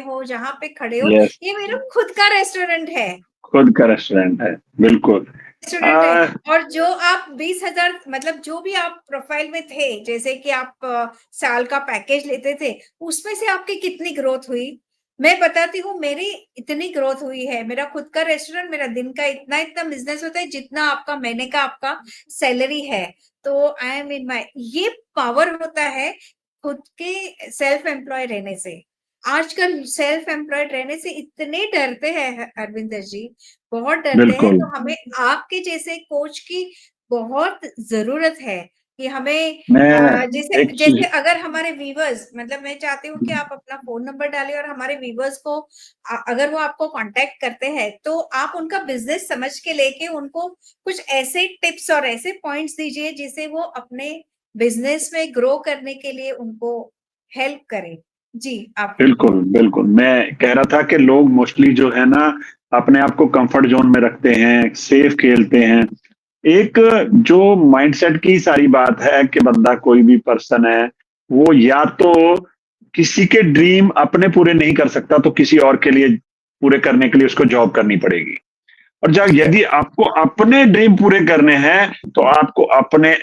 Speaker 1: हो, जहाँ पे खड़े हो,
Speaker 2: यस।
Speaker 1: ये मेरा खुद का रेस्टोरेंट है।
Speaker 2: खुद का रेस्टोरेंट है। बिल्कुल।
Speaker 1: रेस्टोरेंट है।
Speaker 2: आ,
Speaker 1: और जो आप 20,000, मतलब जो भी आप प्रोफाइल में थे, जैसे कि आप साल का पैकेज लेते थे, उसमें से आपकी कितनी ग्रोथ हुई? मैं बताती हूँ, मेरी इतनी ग्रोथ हुई है। मेरा खुद का रेस्टोरेंट, मेरा दिन का इतना इतना बिजनेस होता है जितना आपका महीने का आपका सैलरी है। तो आई एम इन माई, ये पावर होता है खुद के सेल्फ एम्प्लॉय रहने से। आजकल सेल्फ एम्प्लॉयड रहने से इतने डरते हैं अरविंदर जी, बहुत डरते हैं।
Speaker 2: बिल्कुल।
Speaker 1: तो हमें आपके जैसे कोच की बहुत जरूरत है कि हमें
Speaker 2: मैं
Speaker 1: जैसे
Speaker 2: एक
Speaker 1: जैसे
Speaker 2: चीज।
Speaker 1: अगर हमारे व्यूवर्स, मतलब मैं चाहती हूँ कि आप अपना फोन नंबर डालें और हमारे व्यूवर्स को अगर वो आपको कांटेक्ट करते हैं तो आप उनका बिजनेस समझ के लेके उनको कुछ ऐसे टिप्स और ऐसे पॉइंट्स दीजिए जिसे वो अपने बिजनेस में ग्रो करने के लिए उनको हेल्प करें। जी आप।
Speaker 2: बिल्कुल, बिल्कुल। मैं कह रहा था कि लोग मोस्टली जो है ना, अपने आप को कम्फर्ट ज़ोन में रखते हैं, सेफ खेलते हैं। एक जो माइंडसेट की सारी बात है कि बंदा कोई भी पर्सन है, वो या तो किसी के ड्रीम अपने पूरे नहीं कर सकता, तो किसी और के लिए पूरे करने के लिए उसको जॉब करनी पड़ेगी। और जब यदि आपको अपने ड्रीम पूरे करने हैं, तो आपको अपने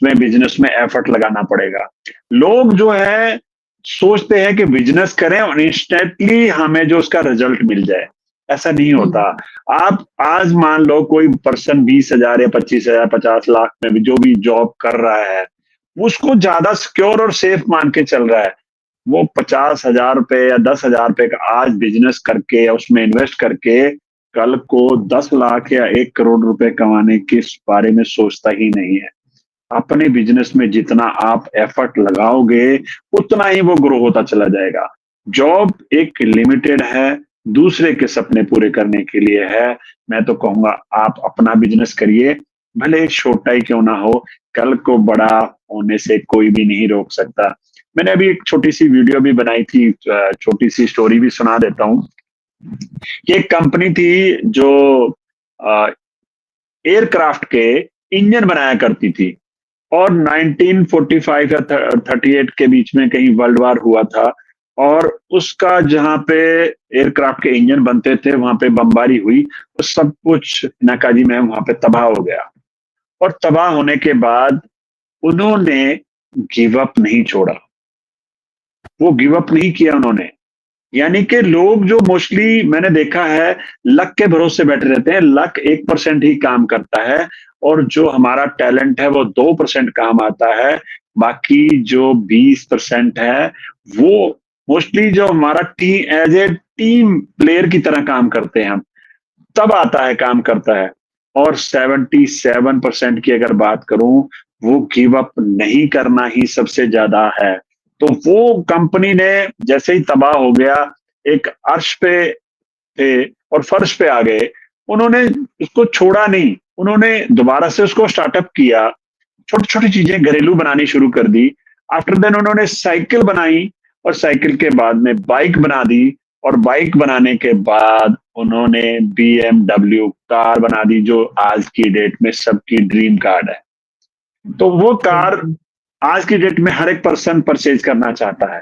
Speaker 2: में बिज़नेस में एफर्ट लगाना पड़ेगा। लोग जो है, सोचते हैं कि बिज़नेस करें और इंस्टेंटली हमें जो उसका रिज़ल्ट मिल जाए, ऐसा नहीं होता। आप आज मान लो कोई पर्सन 20,000 या 25,000, 50 लाख में भी जो भी जॉब कर रहा है, उसको ज़्यादा सिक्योर और सेफ मान के चल रहा है। वो ₹50,000 या ₹10,000 का आज बिज़नेस करके या उसमें इन्वेस्ट करके कल को 10 लाख या 1 करोड़ रुपए कमाने के बारे में सोचता ही नहीं है। अपने बिज़नेस में जितना आप एफर्ट लगाओगे, उतना ही वो ग्रो होता चला जाएगा। जॉब एक लिमिटेड है, दूसरे के सपने पूरे करने के लिए है। मैं तो कहूँगा आप अपना बिज़नेस करिए, भले ही छोटा ही क्यों ना हो, कल को बड़ा होने से कोई भी नहीं रोक सकता। मैंने अभी एक छोटी-सी वीडियो भी बनाई थी, छोटी-सी स्टोरी भी सुना देता हूँ। कि एक कंपनी थी जो अ, एयरक्राफ्ट के इंजन बनाया करती थी और 1945 या 38 के बीच में कहीं वर्ल्ड वार हुआ था और उसका जहाँ पे एयरक्राफ्ट के इंजन बनते थे वहां पे बमबारी हुई तो सब कुछ नाकाजी में वहां पे तबाह हो गया और तबाह होने के बाद उन्होंने गिव अप नहीं छोड़ा। वो गिव अप नहीं किया उन्होंने। यानी कि लोग जो मोस्टली मैंने देखा है लक के भरोसे बैठे रहते हैं। लक 1% ही काम करता है और जो हमारा टैलेंट है वो 2% काम आता है। बाकी जो 20% है वो मोस्टली जो हमारा T as a team player की तरह काम करते हैं हम, तब आता है, काम करता है। और 77% की अगर बात करूं, वो गिव अप नहीं करना ही सबसे ज्यादा है। तो वो कंपनी ने जैसे ही तबाह हो गया, एक अर्श पे थे और फर्श पे आ गए। उन्होंने इसको छोड़ा नहीं, उन्होंने दोबारा से उसको स्टार्टअप किया, छोटी-छोटी चीजें घरेलू बनानी शुरू कर दी। आफ्टर देन उन्होंने साइकिल बनाई और साइकिल के बाद में बाइक बना दी और बाइक बनाने के बाद उन्होंने बीएमडब्ल्यू कार बना दी, जो आज की डेट में सबकी ड्रीम कार है। तो वो कार आज की डेट में हर एक पर्सन परचेज करना चाहता है।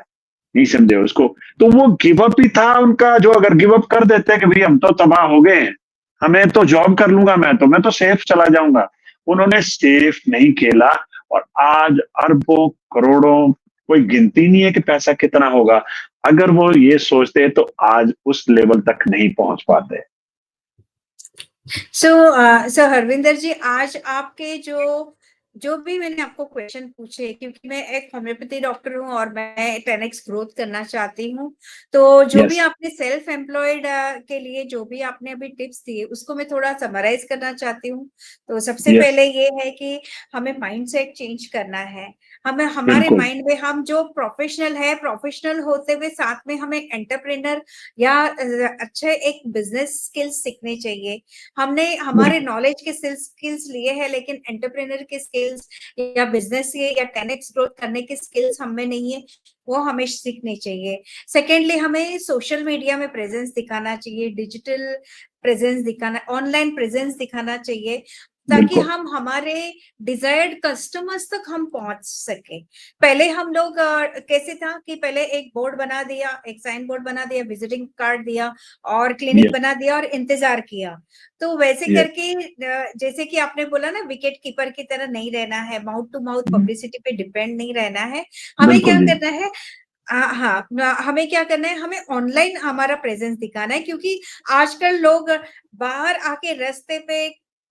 Speaker 2: नहीं समझे उसको। तो वो गिव अप ही था उनका, जो अगर गिव अप कर देते कि भई हम तो तबाह हो गए हैं, हमें तो जॉब कर लूँगा मैं तो सेफ चला जाऊँगा। उन्होंने सेफ नहीं खेला और आज अरबों, करोड़ों, कोई गिनती नहीं है कि पैसा कितना होगा। अगर वो ये सोचते तो आज उस लेवल तक नहीं पहुँच पाते।
Speaker 1: सो सो हरविंदर जी, आज आपके जो भी मैंने आपको क्वेश्चन पूछे, क्योंकि मैं एक होम्योपैथी डॉक्टर हूँ और मैं 10x ग्रोथ करना चाहती हूँ, तो जो भी
Speaker 2: यस,
Speaker 1: आपने सेल्फ एम्प्लॉयड के लिए जो भी आपने अभी टिप्स दिए उसको मैं थोड़ा समराइज करना चाहती हूँ। तो सबसे
Speaker 2: यस,
Speaker 1: पहले ये है कि हमें माइंडसेट चेंज करना है। हमें हमारे
Speaker 2: बिल्कुल,
Speaker 1: माइंड में, हम जो प्रोफेशनल है, प्रोफेशनल होते हुए साथ में हमें एंटरप्रेनर या अच्छे एक बिजनेस स्किल्स सीखने चाहिए। हमने हमारे
Speaker 2: बिल्कुल,
Speaker 1: नॉलेज के स्किल्स लिए हैं, लेकिन एंटरप्रेनर के स्किल्स या बिजनेस के या 10x ग्रोथ करने के स्किल्स हमें नहीं है, वो हमें सीखने चाहिए। सेकेंडली, हमें सोशल मीडिया में प्रेजेंस दिखाना चाहिए, डिजिटल प्रेजेंस दिखाना, ऑनलाइन प्रेजेंस दिखाना चाहिए, ताकि
Speaker 2: बिल्कुल,
Speaker 1: हम हमारे डिजायर्ड कस्टमर्स तक हम पहुंच सके। पहले हम लोग कैसे था कि पहले एक बोर्ड बना दिया, एक साइन बोर्ड बना दिया, विजिटिंग कार्ड दिया और क्लिनिक
Speaker 2: यस,
Speaker 1: बना दिया और इंतजार किया। तो वैसे
Speaker 2: यस,
Speaker 1: करके जैसे कि आपने बोला ना, विकेट कीपर की तरह नहीं रहना है, माउथ टू माउथ पब्लिसिटी पे डिपेंड नहीं रहना है। हमें क्या
Speaker 2: बिल्कुल जी,
Speaker 1: करना है, हाँ, हमें क्या करना है, हमें ऑनलाइन हमारा प्रेजेंस दिखाना है, क्योंकि आजकल लोग बाहर आके रास्ते पे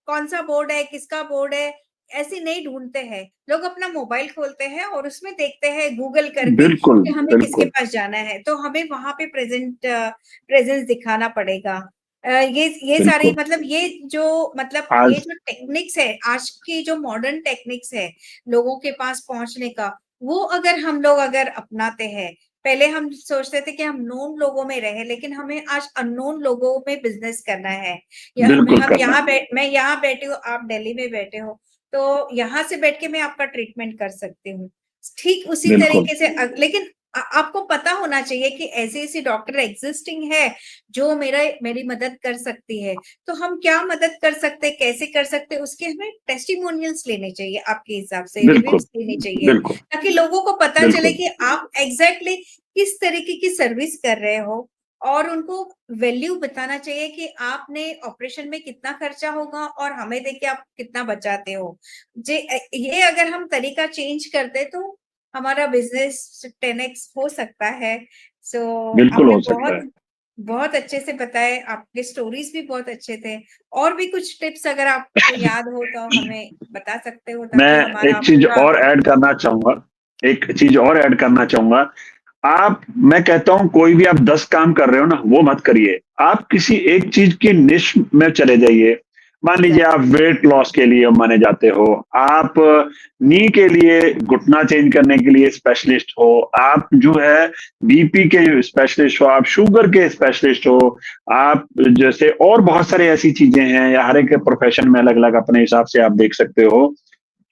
Speaker 1: कौन सा बोर्ड है, किसका बोर्ड है, ऐसे नहीं ढूंढते हैं, लोग अपना मोबाइल खोलते हैं और उसमें देखते हैं गूगल करके
Speaker 2: बिल्कुल,
Speaker 1: कि हमें किसके
Speaker 2: बिल्कुल।
Speaker 1: पास जाना है, तो हमें वहां पे प्रेजेंस दिखाना पड़ेगा। ये सारी
Speaker 2: बिल्कुल।
Speaker 1: मतलब ये
Speaker 2: आज
Speaker 1: जो टेक्निक्स है, आज की जो मॉडर्न टेक्निक्स है लोगों के पास पहुंचने का, वो अगर हम लोग अगर अपनाते हैं, पहले हम सोचते थे कि हम नोन लोगों में रहे, लेकिन हमें आज अननोन लोगों में बिजनेस करना है। या
Speaker 2: बिल्कुल
Speaker 1: हम
Speaker 2: करना है।
Speaker 1: मैं यहाँ बैठी हूँ, आप दिल्ली में बैठे हो, तो यहाँ से बैठ के मैं आपका ट्रीटमेंट कर सकती हूँ। ठीक उसी
Speaker 2: बिल्कुल,
Speaker 1: तरीके से लेकिन आपको पता होना चाहिए कि ऐसे ऐसी डॉक्टर एग्जिस्टिंग है जो मेरी मदद कर सकती है। तो हम क्या मदद कर सकते हैं, कैसे कर सकते हैं, उसके हमें टेस्टिमोनियल्स लेने चाहिए, आपके हिसाब से
Speaker 2: बिल्कुल,
Speaker 1: रिव्यूज लेने चाहिए,
Speaker 2: बिल्कुल,
Speaker 1: ताकि लोगों को पता चले
Speaker 2: बिल्कुल,
Speaker 1: कि आप एग्जैक्टली किस तरीके की सर्विस कर रहे हो। और उनको वैल्यू बताना चाहिए कि आपने ऑपरेशन में कितना खर्चा होगा और हमें देख के आप कितना बचाते हो। जे ये अगर हम तरीका चेंज करते तो हमारा बिजनेस 10x हो सकता है। सो
Speaker 2: बिल्कुल
Speaker 1: आपने
Speaker 2: हो सकता
Speaker 1: बहुत
Speaker 2: है।
Speaker 1: बहुत अच्छे से बताए, आपके स्टोरीज भी बहुत अच्छे थे। और भी कुछ टिप्स अगर आपको याद हो तो हमें बता सकते हो, ताकि
Speaker 2: मैं
Speaker 1: हमारा
Speaker 2: एक चीज़
Speaker 1: पूरा।
Speaker 2: और ऐड करना चाहूँगा, एक चीज़ और ऐड करना चाहूँगा। मैं कहता हूँ कोई भी आप 10 काम कर रहे हो ना, वो मत करिए। आप किसी एक चीज़ की निश में चले जाइए। मान लीजिए
Speaker 1: एग्जैक्ट
Speaker 2: आप वेट लॉस के लिए माने जाते हो, आप नी के लिए घुटना चेंज करने के लिए स्पेशलिस्ट हो, आप जो है बीपी के स्पेशलिस्ट हो, आप शुगर के स्पेशलिस्ट हो, आप जैसे और बहुत सारी ऐसी चीज़ें हैं या हर एक प्रोफ़ेशन में अलग-अलग अपने हिसाब से आप देख सकते हो।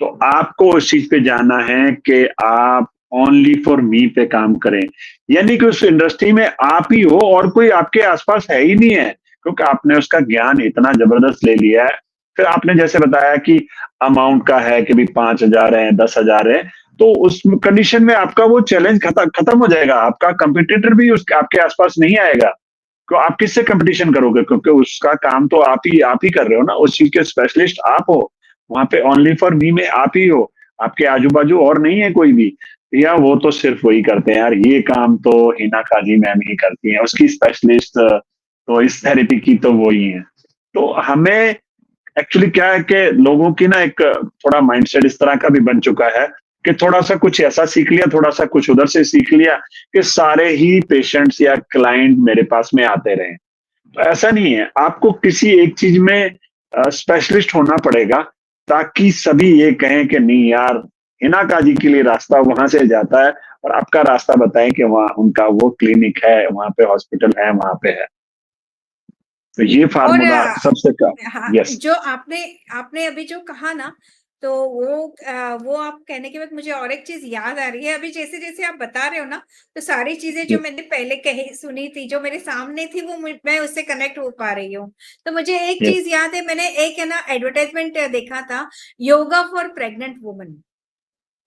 Speaker 2: तो आपको उस चीज पे जाना है कि आप ओनली फॉर मी पे काम करें, यानी कि उस इंडस्ट्री में आप ही हो और कोई आपके आसपास है ही नहीं है, क्योंकि आपने उसका ज्ञान इतना जबरदस्त ले लिया है। फिर आपने जैसे बताया कि अमाउंट का है कि भी 5,000 है, 10,000 है, तो उस कंडीशन में आपका वो चैलेंज खत्म हो जाएगा, आपका कंपिटिटर भी उस आपके आसपास नहीं आएगा। तो आप किससे कंपटीशन करोगे, क्योंकि उसका काम तो आप ही कर रहे हो ना, उस चीज के स्पेशलिस्ट आप हो। वहां पे ओनली फॉर मी में आप ही हो, आपके आजू बाजू और नहीं है कोई भी। या वो तो सिर्फ वही करते हैं यार, ये काम तो हिना काजी मैम ही करती हैं, उसकी स्पेशलिस्ट तो इस थेरेपी की तो वो ही है। तो हमें एक्चुअली क्या है कि लोगों की ना एक थोड़ा माइंडसेट इस तरह का भी बन चुका है कि थोड़ा-सा कुछ ऐसा सीख लिया, थोड़ा-सा कुछ उधर से सीख लिया कि सारे ही पेशेंट्स या क्लाइंट मेरे पास में आते रहें। तो ऐसा नहीं है, आपको किसी एक चीज़ में स्पेशलिस्ट होना पड़ेगा, ताकि सभी ये कहें कि नहीं यार, हिना काजी के लिए रास्ता वहाँ से जाता है और आपका रास्ता बताएँ कि वहाँ उनका वो क्लिनिक है, वहाँ पे हॉस्पिटल है, वहाँ पे है। तो ये
Speaker 1: और
Speaker 2: फ़ॉर्मूला सबसे का
Speaker 1: हाँ,
Speaker 2: यस,
Speaker 1: जो आपने आपने अभी जो कहा ना, तो वो आप कहने के बाद मुझे और एक चीज याद आ रही है। अभी जैसे जैसे आप बता रहे हो ना, तो सारी चीजें जो मैंने पहले कही सुनी थी, जो मेरे सामने थी, वो मैं उससे कनेक्ट हो पा रही हूँ। तो मुझे एक
Speaker 2: यस,
Speaker 1: चीज याद है, मैंने एक है ना एडवर्टाइजमेंट देखा था, योगा फॉर प्रेग्नेंट वुमन।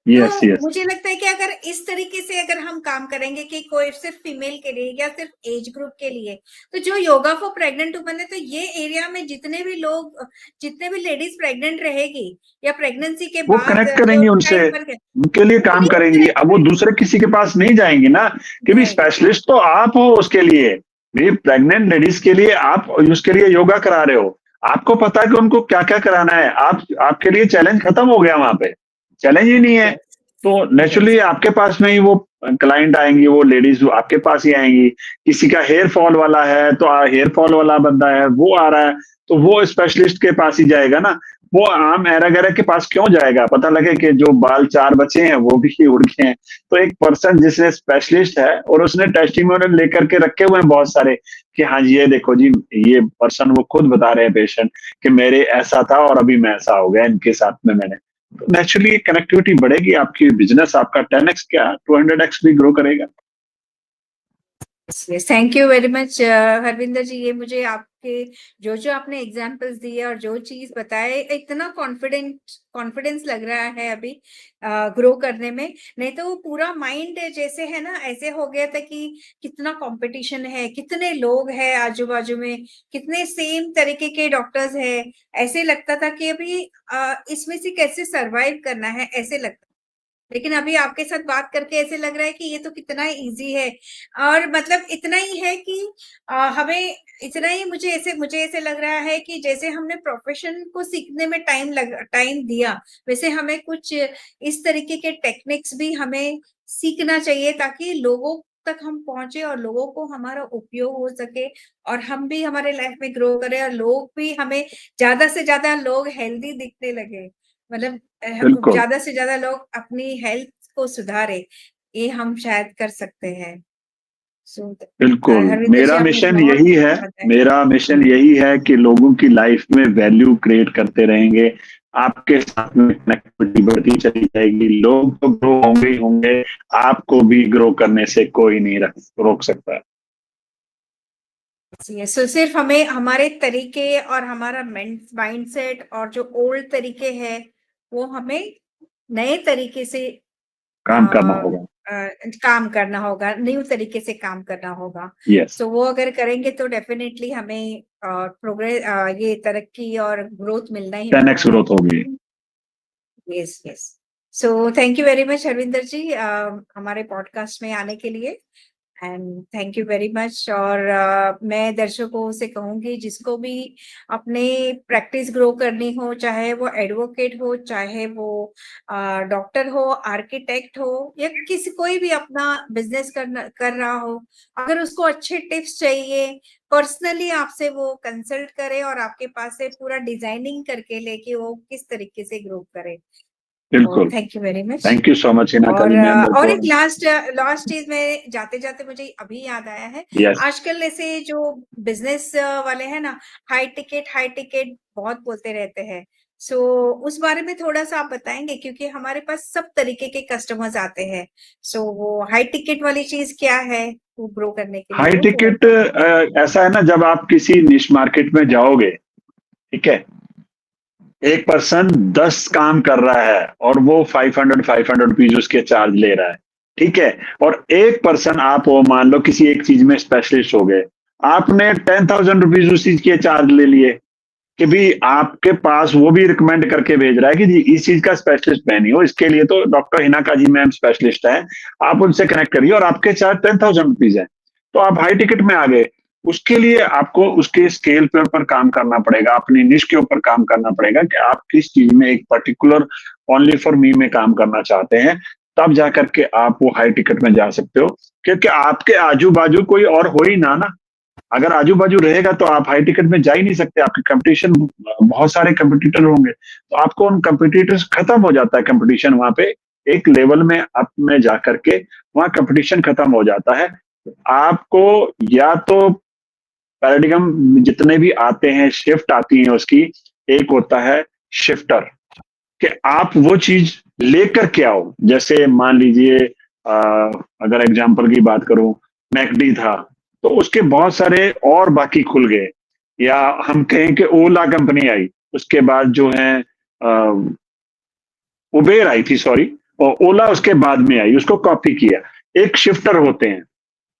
Speaker 1: तो
Speaker 2: यस, यस।
Speaker 1: मुझे लगता है कि अगर इस तरीके से अगर हम काम करेंगे कि कोई सिर्फ फीमेल के लिए या सिर्फ एज ग्रुप के लिए, तो जो योगा फॉर प्रेग्नेंट वुमन है, तो ये एरिया में जितने भी लेडीज प्रेग्नेंट रहेगी या प्रेगनेंसी के
Speaker 2: वो
Speaker 1: बाद
Speaker 2: कनेक्ट
Speaker 1: जो
Speaker 2: करेंगी उनसे,
Speaker 1: टाइम पर
Speaker 2: उनके लिए काम
Speaker 1: उन्हीं
Speaker 2: करेंगी।
Speaker 1: कनेक्ट
Speaker 2: अब वो
Speaker 1: करेंगे।
Speaker 2: दूसरे किसी के पास नहीं जाएँगी ना, कि भी
Speaker 1: जाएंगे, हाँ।
Speaker 2: स्पेशलिस्ट तो आप हो उसके लिए। भी प्रेग्नेंट लेडीज़ के लिए आप उसके लिए योगा करा रहे हो। आपको पता है कि उनको क्या-क्या कराना है। आपके लिए चैलेंज खत्म हो गया वहाँ पे। चैलेंज ही नहीं है।
Speaker 1: यस,
Speaker 2: तो
Speaker 1: यस।
Speaker 2: नेचुरली आपके पास में ही वो क्लाइंट आएँगी, वो लेडीज़ आपके पास ही आएँगी। किसी का हेयर फॉल वाला है, तो हेयर फॉल वाला बंदा है, वो आ रहा है, तो वो स्पेशलिस्ट के पास ही जाएगा ना। वो आम एरा-गैरा के पास क्यों जाएगा? पता लगे कि जो बाल 4 बचे हैं, वो भी उड़ गए हैं। तो एक पर्सन जिसने स्पेशलिस्ट है और उसने टेस्टिमोनियल लेकर के रखे हुए हैं बहुत सारे, कि हाँ जी, ये देखो जी, ये पर्सन वो खुद बता रहे हैं पेशेंट कि मेरे ऐसा था और अभी मैं ऐसा हो गया इनके साथ में मैंने। तो नेचुरली कनेक्टिविटी बढ़ेगी, आपकी बिज़नेस आपका 10x क्या 200x भी ग्रो करेगा।
Speaker 1: Thank you very much Harvinder ji. ये मुझे आपके जो जो आपने एग्जांपल्स दिए और जो चीज बताए, इतना कॉन्फिडेंस लग रहा है अभी ग्रो करने में। नहीं तो वो पूरा माइंड जैसे है ना, ऐसे हो गया था कि कितना कंपटीशन है, कितने लोग हैं आजू बाजू में, कितने सेम तरीके के डॉक्टर्स हैं। ऐसे लगता था कि अभी इसमें से कैसे सरवाइव करना है, ऐसे लगता। लेकिन अभी आपके साथ बात करके ऐसे लग रहा है कि ये तो कितना इजी है, और मतलब इतना ही है कि हमें इतना ही, मुझे ऐसे लग रहा है कि जैसे हमने प्रोफेशन को सीखने में टाइम दिया, वैसे हमें कुछ इस तरीके के टेक्निक्स भी हमें सीखना चाहिए, ताकि लोगों तक हम पहुंचे और लोगों को हमारा उपयोग हो सके, और हम भी हमारे लाइफ में ग्रो करें, और लोग भी हमें, ज्यादा से ज्यादा लोग हेल्दी दिखने लगे, मतलब
Speaker 2: बिल्कुल,
Speaker 1: ज्यादा से ज्यादा लोग अपनी हेल्थ को सुधारे, ये हम शायद कर सकते हैं। सो
Speaker 2: बिल्कुल।
Speaker 1: हरविंदर जी,
Speaker 2: मेरा
Speaker 1: आपने
Speaker 2: मिशन
Speaker 1: बहुत
Speaker 2: यही है,
Speaker 1: अच्छा बताया।
Speaker 2: मेरा मिशन
Speaker 1: हम्म,
Speaker 2: यही है कि लोगों की लाइफ में वैल्यू क्रिएट करते रहेंगे। आपके साथ में कनेक्टिविटी बढ़ती चली जाएगी, लोग तो ग्रो होंगे ही होंगे, आपको भी ग्रो करने से कोई नहीं रोक सकता।
Speaker 1: सो सिर्फ हमें हमारे तरीके और हमारा माइंडसेट और जो ओल्ड तरीके हैं, वो हमें नए तरीके से
Speaker 2: काम करना होगा।
Speaker 1: काम करना होगा, न्यू तरीके से काम करना होगा।
Speaker 2: यस।
Speaker 1: सो वो अगर करेंगे तो डेफिनेटली हमें प्रोग्रेस, ये तरक्की और ग्रोथ मिलना ही
Speaker 2: 10x
Speaker 1: मिलना है।
Speaker 2: ग्रोथ होगी।
Speaker 1: Yes, yes. So thank you very much Harvinder ji, हमारे पॉडकास्ट में आने के लिए, and thank you very much. और मैं दर्शकों से कहूंगी, जिसको भी अपने प्रैक्टिस ग्रो करनी हो, चाहे वो एडवोकेट हो, चाहे वो डॉक्टर हो, आर्किटेक्ट हो, या किसी कोई भी अपना बिजनेस कर रहा हो, अगर उसको अच्छे टिप्स चाहिए, पर्सनली आपसे वो कंसल्ट करे, और आपके पास से पूरा डिजाइनिंग करके लेके वो किस तरीके से ग्रो करे। तो
Speaker 2: बिल्कुल।
Speaker 1: Thank you very much.
Speaker 2: Thank you so much Hina
Speaker 1: और
Speaker 2: काली मैम।
Speaker 1: एक लास्ट लास्ट चीज में जाते जाते मुझे अभी याद आया है,
Speaker 2: यस।
Speaker 1: आजकल ऐसे जो बिजनेस वाले हैं ना, हाई टिकट बहुत बोलते रहते हैं। सो उस बारे में थोड़ा सा आप बताएंगे, क्योंकि हमारे पास सब तरीके के कस्टमर्स आते हैं। सो वो हाई टिकट वाली चीज क्या है, वो ग्रो करने के लिए
Speaker 2: हाई
Speaker 1: वो थोड़ा
Speaker 2: टिकट
Speaker 1: सा बताएं।
Speaker 2: ऐसा है ना, जब आप किसी निश मार्केट में जाओगे, ठीक है, एक पर्सन 10 काम कर रहा है और वो 500 रुपीज उसके चार्ज ले रहा है, ठीक है, और एक पर्सन, आप वो मान लो किसी एक चीज में स्पेशलिस्ट हो गए, आपने 10,000 रुपीज उस चीज के चार्ज ले लिए, कि भी आपके पास वो भी रिकमेंड करके भेज रहा है कि जी इस चीज का स्पेशलिस्ट मैं नहीं हूँ, इसके लिए तो doctor Hina Kazi ma'am specialist है, आप उनसे कनेक्ट करिए, और आपके चार्ज 10,000 रुपीज है, तो आप हाई टिकट में आ गए। उसके लिए आपको उसके स्केल पे ऊपर काम करना पड़ेगा, अपनी निश के ऊपर काम करना पड़ेगा, कि आप किस चीज में एक पर्टिकुलर ओनली फॉर मी में काम करना चाहते हैं, तब जाकर के आप वो हाई टिकट में जा सकते हो, क्योंकि आपके आजू बाजू कोई और हो ही ना। अगर आजू बाजू रहेगा तो आप हाई टिकट में जा ही नहीं सकते, आपके कंपटीशन, बहुत सारे कंपटीटर होंगे, तो आपको उन कंपटीटर्स खत्म हो जाता है कंपटीशन वहां पे, एक लेवल में अप में जाकर के वहां कंपटीशन खत्म हो जाता है। आपको या तो पैराडिगम जितने भी आते हैं, शिफ्ट आती है उसकी, एक होता है शिफ्टर, कि आप वो चीज लेकर के आओ, जैसे मान लीजिए अगर एग्जांपल की बात करूं, मैकडी था, तो उसके बहुत सारे और बाकी खुल गए, या हम कहें कि ओला कंपनी आई, उसके बाद जो है उबेर आई थी, सॉरी, और ओला उसके बाद में आई, उसको कॉपी किया। एक शिफ्टर होते हैं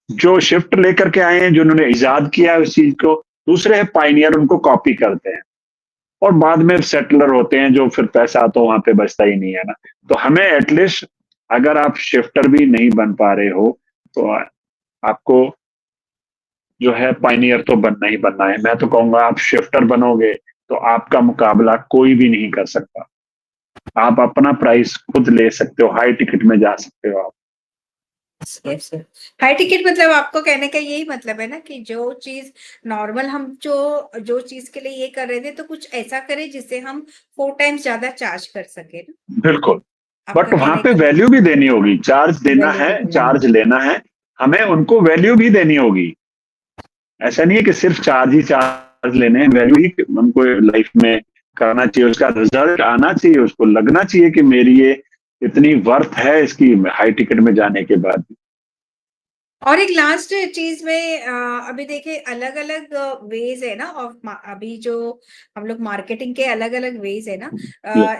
Speaker 2: जो शिफ्ट लेकर के आए हैं, जिन्होंने इजाद किया है उस चीज को, दूसरे है पाइनियर, उनको कॉपी करते हैं, और बाद में सेटलर होते हैं, जो फिर पैसा तो वहां पे बचता ही नहीं है ना। तो हमें एटलीस्ट, अगर आप शिफ्टर भी नहीं बन पा रहे हो, तो आपको जो है पाइनियर तो बनना ही बनना है। मैं तो कहूंगा आप शिफ्टर बनोगे तो आपका मुकाबला कोई भी नहीं कर सकता, आप अपना प्राइस खुद ले सकते हो, हाई टिकट में जा सकते हो आप।
Speaker 1: यस, हाई टिकट मतलब आपको कहने का यही मतलब है ना, कि जो चीज नॉर्मल हम जो चीज के लिए ये कर रहे थे, तो कुछ ऐसा करें जिससे हम 4 टाइम्स ज्यादा चार्ज कर सके ना।
Speaker 2: बिल्कुल।
Speaker 1: आपका
Speaker 2: बट वहां
Speaker 1: कहने
Speaker 2: पे
Speaker 1: का
Speaker 2: वैल्यू भी देनी होगी, चार्ज देना
Speaker 1: वैल्यू
Speaker 2: है,
Speaker 1: भी देना
Speaker 2: चार्ज
Speaker 1: होगा।
Speaker 2: लेना है, हमें उनको वैल्यू भी देनी होगी। ऐसा नहीं है कि सिर्फ चार्ज ही चार्ज लेने हैं, वैल्यू ही हमको लाइफ में करना चाहिए, उसका रिजल्ट आना चाहिए, उसको लगना चाहिए कि मेरी ये इतनी वर्थ है इसकी हाई टिकट में जाने के बाद।
Speaker 1: और एक लास्ट चीज में, अभी देखिए अलग अलग वेज है ना, और अभी जो हम लोग मार्केटिंग के अलग अलग वेज है ना,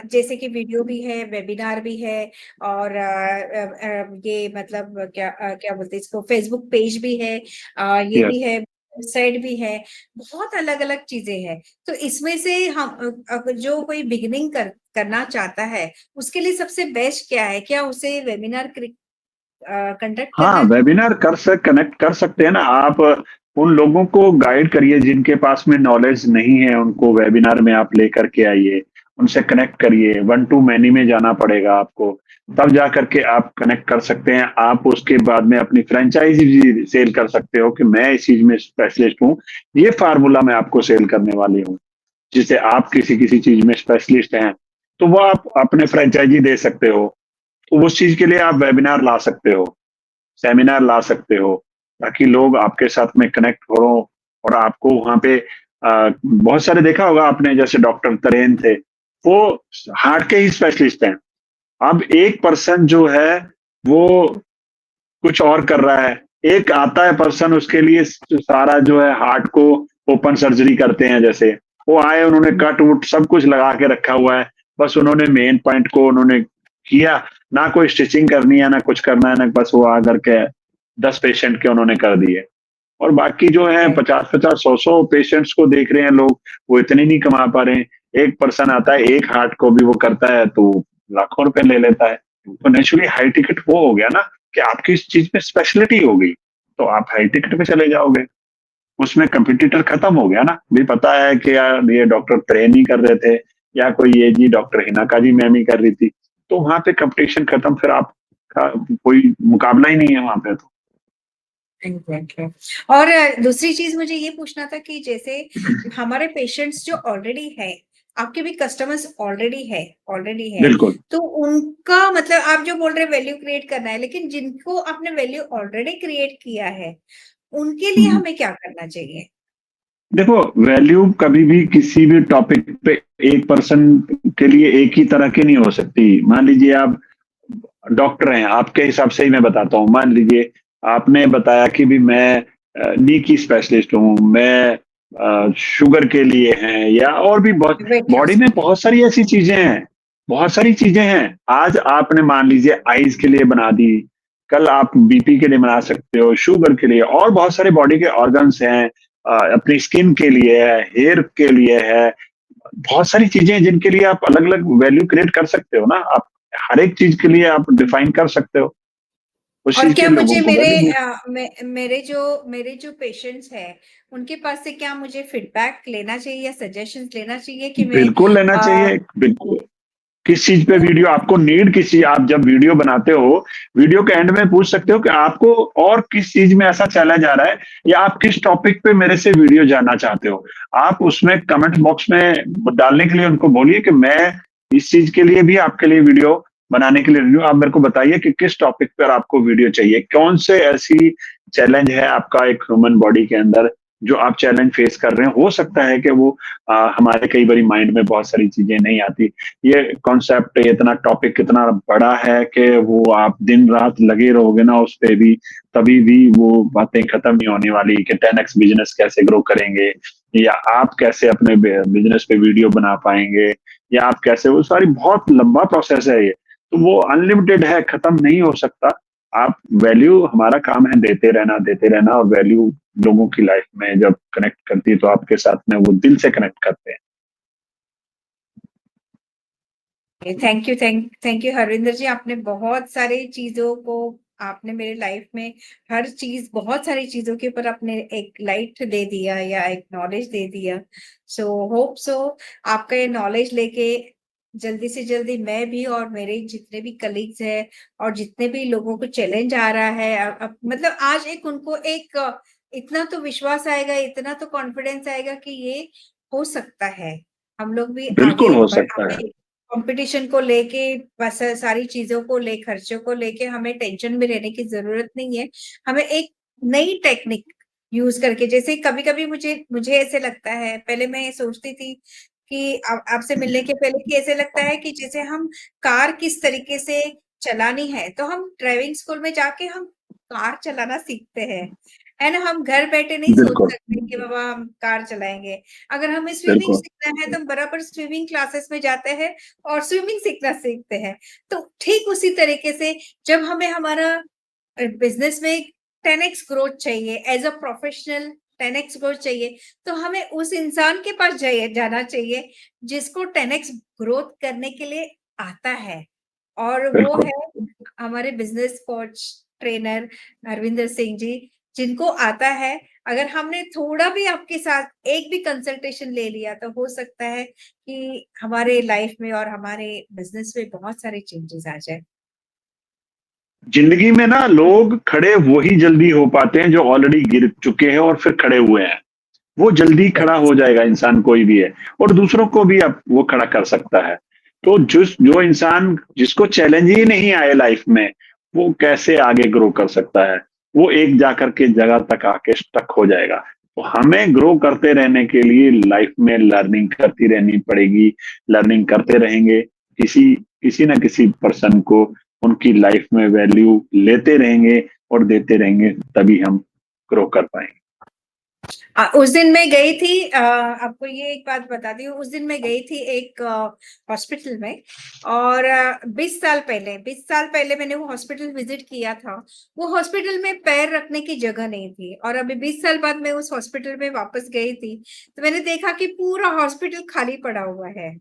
Speaker 1: जैसे कि वीडियो भी है, वेबिनार भी है, और ये मतलब क्या क्या बोलते हैं इसको, फेसबुक पेज भी है, ये
Speaker 2: यस।
Speaker 1: भी है, साइड भी है, बहुत अलग अलग चीजें हैं। तो इसमें से हम अगर जो कोई बिगिनिंग करना चाहता है, उसके लिए सबसे बेस्ट क्या है? क्या उसे वेबिनार कंडक्ट
Speaker 2: हाँ,
Speaker 1: करना?
Speaker 2: वेबिनार कनेक्ट कर सकते हैं ना आप। उन लोगों को गाइड करिए जिनके पास में नॉलेज नहीं है, उनको वेबिनार में आप लेकर के आइए, उनसे कनेक्ट करिए। वन टू मैनी में जाना पड़ेगा आपको, तब जा करके आप कनेक्ट कर सकते हैं। आप उसके बाद में अपनी फ्रेंचाइजी भी सेल कर सकते हो कि मैं इस चीज में स्पेशलिस्ट हूँ, ये फार्मूला मैं आपको सेल करने वाली हूँ। जिसे आप किसी किसी चीज में स्पेशलिस्ट हैं, तो वो आप अपने फ्रेंचाइजी दे सकते हो। तो उस चीज के लिए आप वेबिनार ला सकते हो, सेमिनार ला सकते हो, ताकि लोग आपके साथ में कनेक्ट हो। और आपको वहां पे बहुत सारे देखा होगा आपने, जैसे डॉक्टर तरेन थे, वो हार्ट के ही स्पेशलिस्ट हैं। अब एक पर्सन जो है वो कुछ और कर रहा है, एक आता है पर्सन, उसके लिए सारा जो है हार्ट को ओपन सर्जरी करते हैं। जैसे वो आए, उन्होंने कट वुट सब कुछ लगा के रखा हुआ है, बस उन्होंने मेन पॉइंट को उन्होंने किया, ना कोई स्टिचिंग करनी है ना कुछ करना है, ना बस वो आकर के 10 पेशेंट के उन्होंने कर दिए। और बाकी जो है
Speaker 1: Right.
Speaker 2: 50-50 100-100 पेशेंट्स को देख रहे हैं लोग, वो इतने नहीं कमा पा रहे हैं। एक पर्सन आता है, एक हार्ट को भी वो करता है तो लाखों रुपए ले लेता है। तो नेचुरली हाई टिकट वो हो गया ना, कि आपकी इस चीज में स्पेशलिटी हो गई, तो आप हाई टिकट पे चले जाओगे। उसमें कंपटीटर खत्म हो गया ना। भी पता है कि यार ये डॉक्टर ट्रेन ही कर रहे थे, या कोई ये जी डॉक्टर हिनाका जी मैम ही कर रही थी, तो वहां पे कंपटीशन खत्म, फिर आपका कोई मुकाबला ही नहीं है वहां पे। तो
Speaker 1: एग्जैक्टली। और दूसरी चीज मुझे ये पूछना था कि जैसे हमारे पेशेंट्स जो ऑलरेडी है, आपके भी कस्टमर्स ऑलरेडी है,
Speaker 2: बिल्कुल।
Speaker 1: तो उनका मतलब आप जो बोल रहे हैं वैल्यू क्रिएट करना है, लेकिन जिनको आपने वैल्यू ऑलरेडी क्रिएट किया है, उनके लिए
Speaker 2: हम्म।
Speaker 1: हमें क्या करना चाहिए?
Speaker 2: देखो, वैल्यू कभी भी किसी भी टॉपिक पे एक पर्सन के लिए एक ही तरह की नहीं हो सकती। मान लीजिए आप डॉक्टर हैं, आपके हिसाब से ही मैं बताता हूँ। मान लीजिए आपने बताया कि भी मैं नी की स्पेशलिस्ट हूँ, मैं शुगर के लिए हैं, या और भी बहुत
Speaker 1: वेट
Speaker 2: बॉडी
Speaker 1: लॉस
Speaker 2: में
Speaker 1: के लिए।
Speaker 2: बहुत सारी ऐसी चीजें हैं, बहुत सारी चीजें हैं। आज आपने मान लीजिए आईज के लिए बना दी, कल आप बीपी के लिए बना सकते हो, शुगर के लिए, और बहुत सारे बॉडी के ऑर्गन्स हैं। अपनी स्किन के लिए है, हेयर के लिए है, बहुत सारी चीजें हैं जिनके लिए आप अलग अलग वैल्यू क्रिएट कर सकते हो ना। आप हर एक चीज के लिए आप डिफाइन कर सकते हो, उस
Speaker 1: और
Speaker 2: चीज के
Speaker 1: क्या
Speaker 2: लोगों
Speaker 1: मुझे
Speaker 2: को वैल्यू मिले।
Speaker 1: मेरे जो पेशेंट्स हैं, उनके पास से क्या मुझे फीडबैक लेना चाहिए या सजेशंस लेना चाहिए कि मैं
Speaker 2: बिल्कुल लेना चाहिए, बिल्कुल। किस चीज पे वीडियो आपको नीड, किस चीज आप जब वीडियो बनाते हो, वीडियो के एंड में पूछ सकते हो कि आपको और किस चीज में ऐसा चैलेंज आ रहा है, या आप किस टॉपिक पे मेरे से वीडियो जानना चाहते हो। आप उसमें कमेंट बॉक्स में डालने के लिए उनको बोलिए कि मैं इस चीज के लिए भी आपके लिए वीडियो बनाने के लिए वीडियो, आप मेरे को बताइए कि किस टॉपिक पर आपको वीडियो चाहिए, कौन से ऐसी चैलेंज है आपका एक ह्यूमन बॉडी के अंदर जो आप चैलेंज फेस कर रहे हैं। हो सकता है कि वो हमारे कई बारी माइंड में बहुत सारी चीजें नहीं आती। ये कॉन्सेप्ट, इतना टॉपिक कितना बड़ा है कि वो आप दिन रात लगे रहोगे ना उस पे भी, तभी भी वो बातें खत्म नहीं होने वाली कि 10x बिजनेस कैसे ग्रो करेंगे, या आप कैसे अपने बिजनेस पे वीडियो बना पाएंगे, या आप कैसे, वो सारी बहुत लंबा प्रोसेस है ये। तो वो अनलिमिटेड है, खत्म नहीं हो सकता। आप वैल्यू, हमारा काम है देते रहना, और वैल्यू लोगों की लाइफ में जब कनेक्ट करती है तो आपके साथ में वो दिल से कनेक्ट करते हैं।
Speaker 1: थैंक यू हरविंदर जी, आपने बहुत सारी चीजों को, आपने मेरे लाइफ में हर चीज, बहुत सारी चीजों के ऊपर आपने एक लाइट दे दिया या एक नॉलेज दे दिया। सो होप सो आपका ये नॉलेज लेके जल्दी से जल्दी मैं भी और मेरे जितने भी कलीग्स हैं और जितने भी लोगों को चैलेंज आ रहा है, मतलब आज एक उनको एक इतना तो विश्वास आएगा, इतना तो कॉन्फिडेंस आएगा कि ये हो सकता है। हम लोग भी
Speaker 2: बिल्कुल
Speaker 1: आगे
Speaker 2: हो
Speaker 1: बढ़,
Speaker 2: सकता है।
Speaker 1: कंपटीशन को लेके, बस सारी चीजों को ले, खर्चों को लेके हमें टेंशन में रहने की जरूरत नहीं है। हमें एक नई टेक्निक यूज करके, जैसे कभी कभी मुझे मुझे ऐसे लगता है, पहले मैं सोचती थी कि आपसे मिलने के पहले कि ऐसे लगता है कि जैसे हम कार किस तरीके से चलानी है, तो हम ड्राइविंग स्कूल में जाके हम कार चलाना सीखते हैं, है ना? हम घर बैठे नहीं सोच
Speaker 2: बिल्कुल।
Speaker 1: सकते कि बाबा हम कार चलाएंगे। अगर हमें स्विमिंग
Speaker 2: बिल्कुल।
Speaker 1: सीखना है तो हम बराबर स्विमिंग क्लासेस में जाते हैं और स्विमिंग सीखना सीखते हैं। तो ठीक उसी तरीके से जब हमें हमारा बिजनेस में 10x ग्रोथ चाहिए, as a professional 10x growth चाहिए, तो हमें उस इंसान के पास जाना चाहिए जिसको 10x ग्रोथ करने के लिए आता है, और वो
Speaker 2: बिल्कुल।
Speaker 1: है हमारे business coach trainer Harvinder Singh ji, जिनको आता है। अगर हमने थोड़ा भी आपके साथ एक भी कंसल्टेशन ले लिया तो हो सकता है कि हमारे लाइफ में और हमारे बिजनेस में बहुत सारे चेंजेस आ जाए।
Speaker 2: जिंदगी में ना लोग खड़े वही जल्दी हो पाते हैं जो ऑलरेडी गिर चुके हैं और फिर खड़े हुए हैं। वो जल्दी खड़ा हो जाएगा इंसान कोई भी है, और दूसरों को भी अब वो खड़ा कर सकता है। तो जो इंसान जिसको चैलेंज ही नहीं आए लाइफ में, वो कैसे आगे ग्रो कर सकता है? वो एक जाकर के जगह तक आके स्टक हो जाएगा। तो हमें ग्रो करते रहने के लिए लाइफ में लर्निंग करती रहनी पड़ेगी। लर्निंग करते रहेंगे, किसी किसी ना किसी पर्सन को उनकी लाइफ में वैल्यू लेते रहेंगे और देते रहेंगे, तभी हम ग्रो कर पाएंगे।
Speaker 1: उस दिन मैं गई थी, आपको ये एक बात बताती हूँ। उस दिन मैं गई थी एक हॉस्पिटल में, और 20 साल पहले मैंने वो हॉस्पिटल विजिट किया था। वो हॉस्पिटल में पैर रखने की जगह नहीं थी, और अभी 20 साल बाद मैं उस हॉस्पिटल में वापस गई थी, तो मैंने देखा कि पूरा हॉस्पिटल खाली पड़ा हुआ है।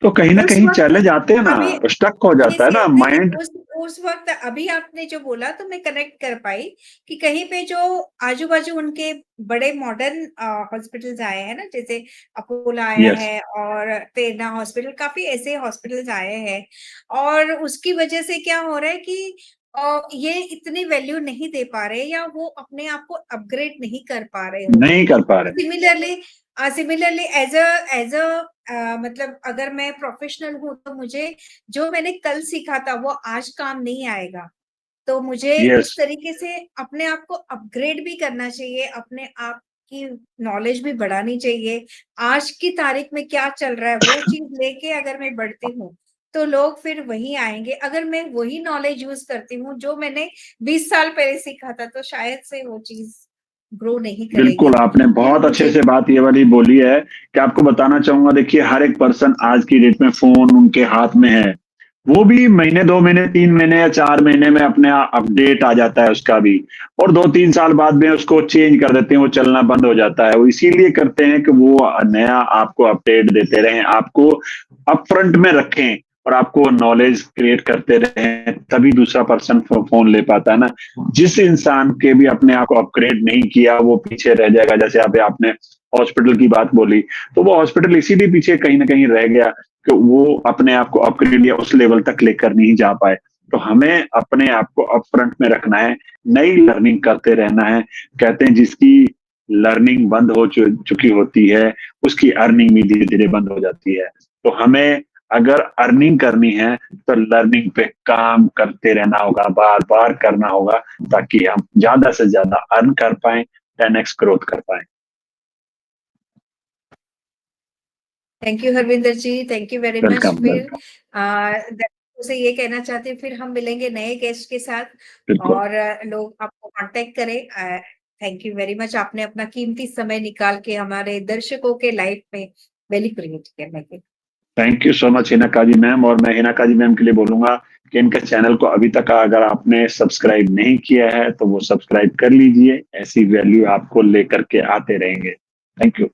Speaker 2: तो कहीं ना
Speaker 1: उस
Speaker 2: कहीं
Speaker 1: वक्त
Speaker 2: चैलेंज आते हैं ना,
Speaker 1: अभी
Speaker 2: स्टक हो जाता
Speaker 1: यस
Speaker 2: है ना
Speaker 1: यस नहीं,
Speaker 2: माइंड।
Speaker 1: उस वक्त अभी आपने जो बोला तो मैं कनेक्ट कर पाई कि कहीं पे जो आजू बाजू उनके बड़े मॉडर्न हॉस्पिटल्स आए हैं ना, जैसे अपोलो आया
Speaker 2: यस।
Speaker 1: है और प्रेरणा हॉस्पिटल, काफी ऐसे हॉस्पिटल्स आए हैं, और उसकी वजह से क्या हो रहा है कि ये इतनी वैल्यू नहीं दे पा रहे, या वो अपने आप को अपग्रेड नहीं कर पा रहे होते।
Speaker 2: नहीं कर पा रहे।
Speaker 1: सिमिलरली सिमिलरली एज अ मतलब अगर मैं प्रोफेशनल हूँ तो मुझे जो मैंने कल सीखा था वो आज काम नहीं आएगा, तो मुझे
Speaker 2: यस।
Speaker 1: उस तरीके से अपने आप को अपग्रेड भी करना चाहिए, अपने आप की नॉलेज भी बढ़ानी चाहिए। आज की तारीख में क्या चल रहा है वो चीज लेके अगर मैं बढ़ती हूँ तो लोग फिर वही आएंगे। अगर मैं वही नॉलेज यूज करती हूँ जो मैंने 20 साल पहले सीखा था, तो शायद से वो चीज ग्रो नहीं
Speaker 2: बिल्कुल,
Speaker 1: करेगी।
Speaker 2: आपने
Speaker 1: तो
Speaker 2: बहुत अच्छे
Speaker 1: मुझे
Speaker 2: से बात ये वाली बोली है कि आपको बताना चाहूंगा, देखिए हर एक पर्सन आज की डेट में फोन उनके हाथ में है। वो भी महीने 2 महीने 3 महीने या 4 महीने में अपने अपडेट आ जाता है उसका भी, और 2-3 साल बाद में उसको चेंज कर देते हैं, वो चलना बंद हो जाता है। वो इसीलिए करते हैं कि वो नया आपको अपडेट देते रहें, आपको अप फ्रंट में रखें, और आपको नॉलेज क्रिएट करते रहें, तभी दूसरा पर्सन फोन ले पाता है ना। जिस इंसान के भी अपने आप को अपग्रेड नहीं किया, वो पीछे रह जाएगा। जैसे अभी आपने हॉस्पिटल की बात बोली, तो वो हॉस्पिटल इसीलिए पीछे कहीं ना कहीं रह गया कि वो अपने आप को अपग्रेड या उस लेवल तक लेकर नहीं जा पाए। तो हमें अपने आप को अप फ्रंट में रखना है, नई लर्निंग करते रहना है। कहते हैं जिसकी लर्निंग बंद हो चुकी होती है, उसकी अर्निंग भी धीरे धीरे बंद हो जाती है। तो हमें अगर अर्निंग करनी है तो लर्निंग पे काम करते रहना होगा, बार बार करना होगा, ताकि हम ज्यादा से ज्यादा अर्न कर पाए, 10x ग्रोथ कर पाए।
Speaker 1: Thank you Harvinder ji, thank you very much.
Speaker 2: Welcome
Speaker 1: फिर
Speaker 2: वेलकम।
Speaker 1: उसे ये कहना चाहती हूँ, फिर हम मिलेंगे नए गेस्ट के साथ,
Speaker 2: बिल्कुल।
Speaker 1: और लोग आपको कांटेक्ट करें। थैंक यू वेरी मच, आपने अपना कीमती समय निकाल के हमारे दर्शकों के लाइफ में वैल्यू क्रिएट करने के।
Speaker 2: Thank you so much Hina Kazi ma'am, और मैं हिना काजी मैम के लिए बोलूंगा कि इनके चैनल को अभी तक अगर आपने सब्सक्राइब नहीं किया है तो वो सब्सक्राइब कर लीजिए। ऐसी वैल्यू आपको लेकर के आते रहेंगे। Thank you.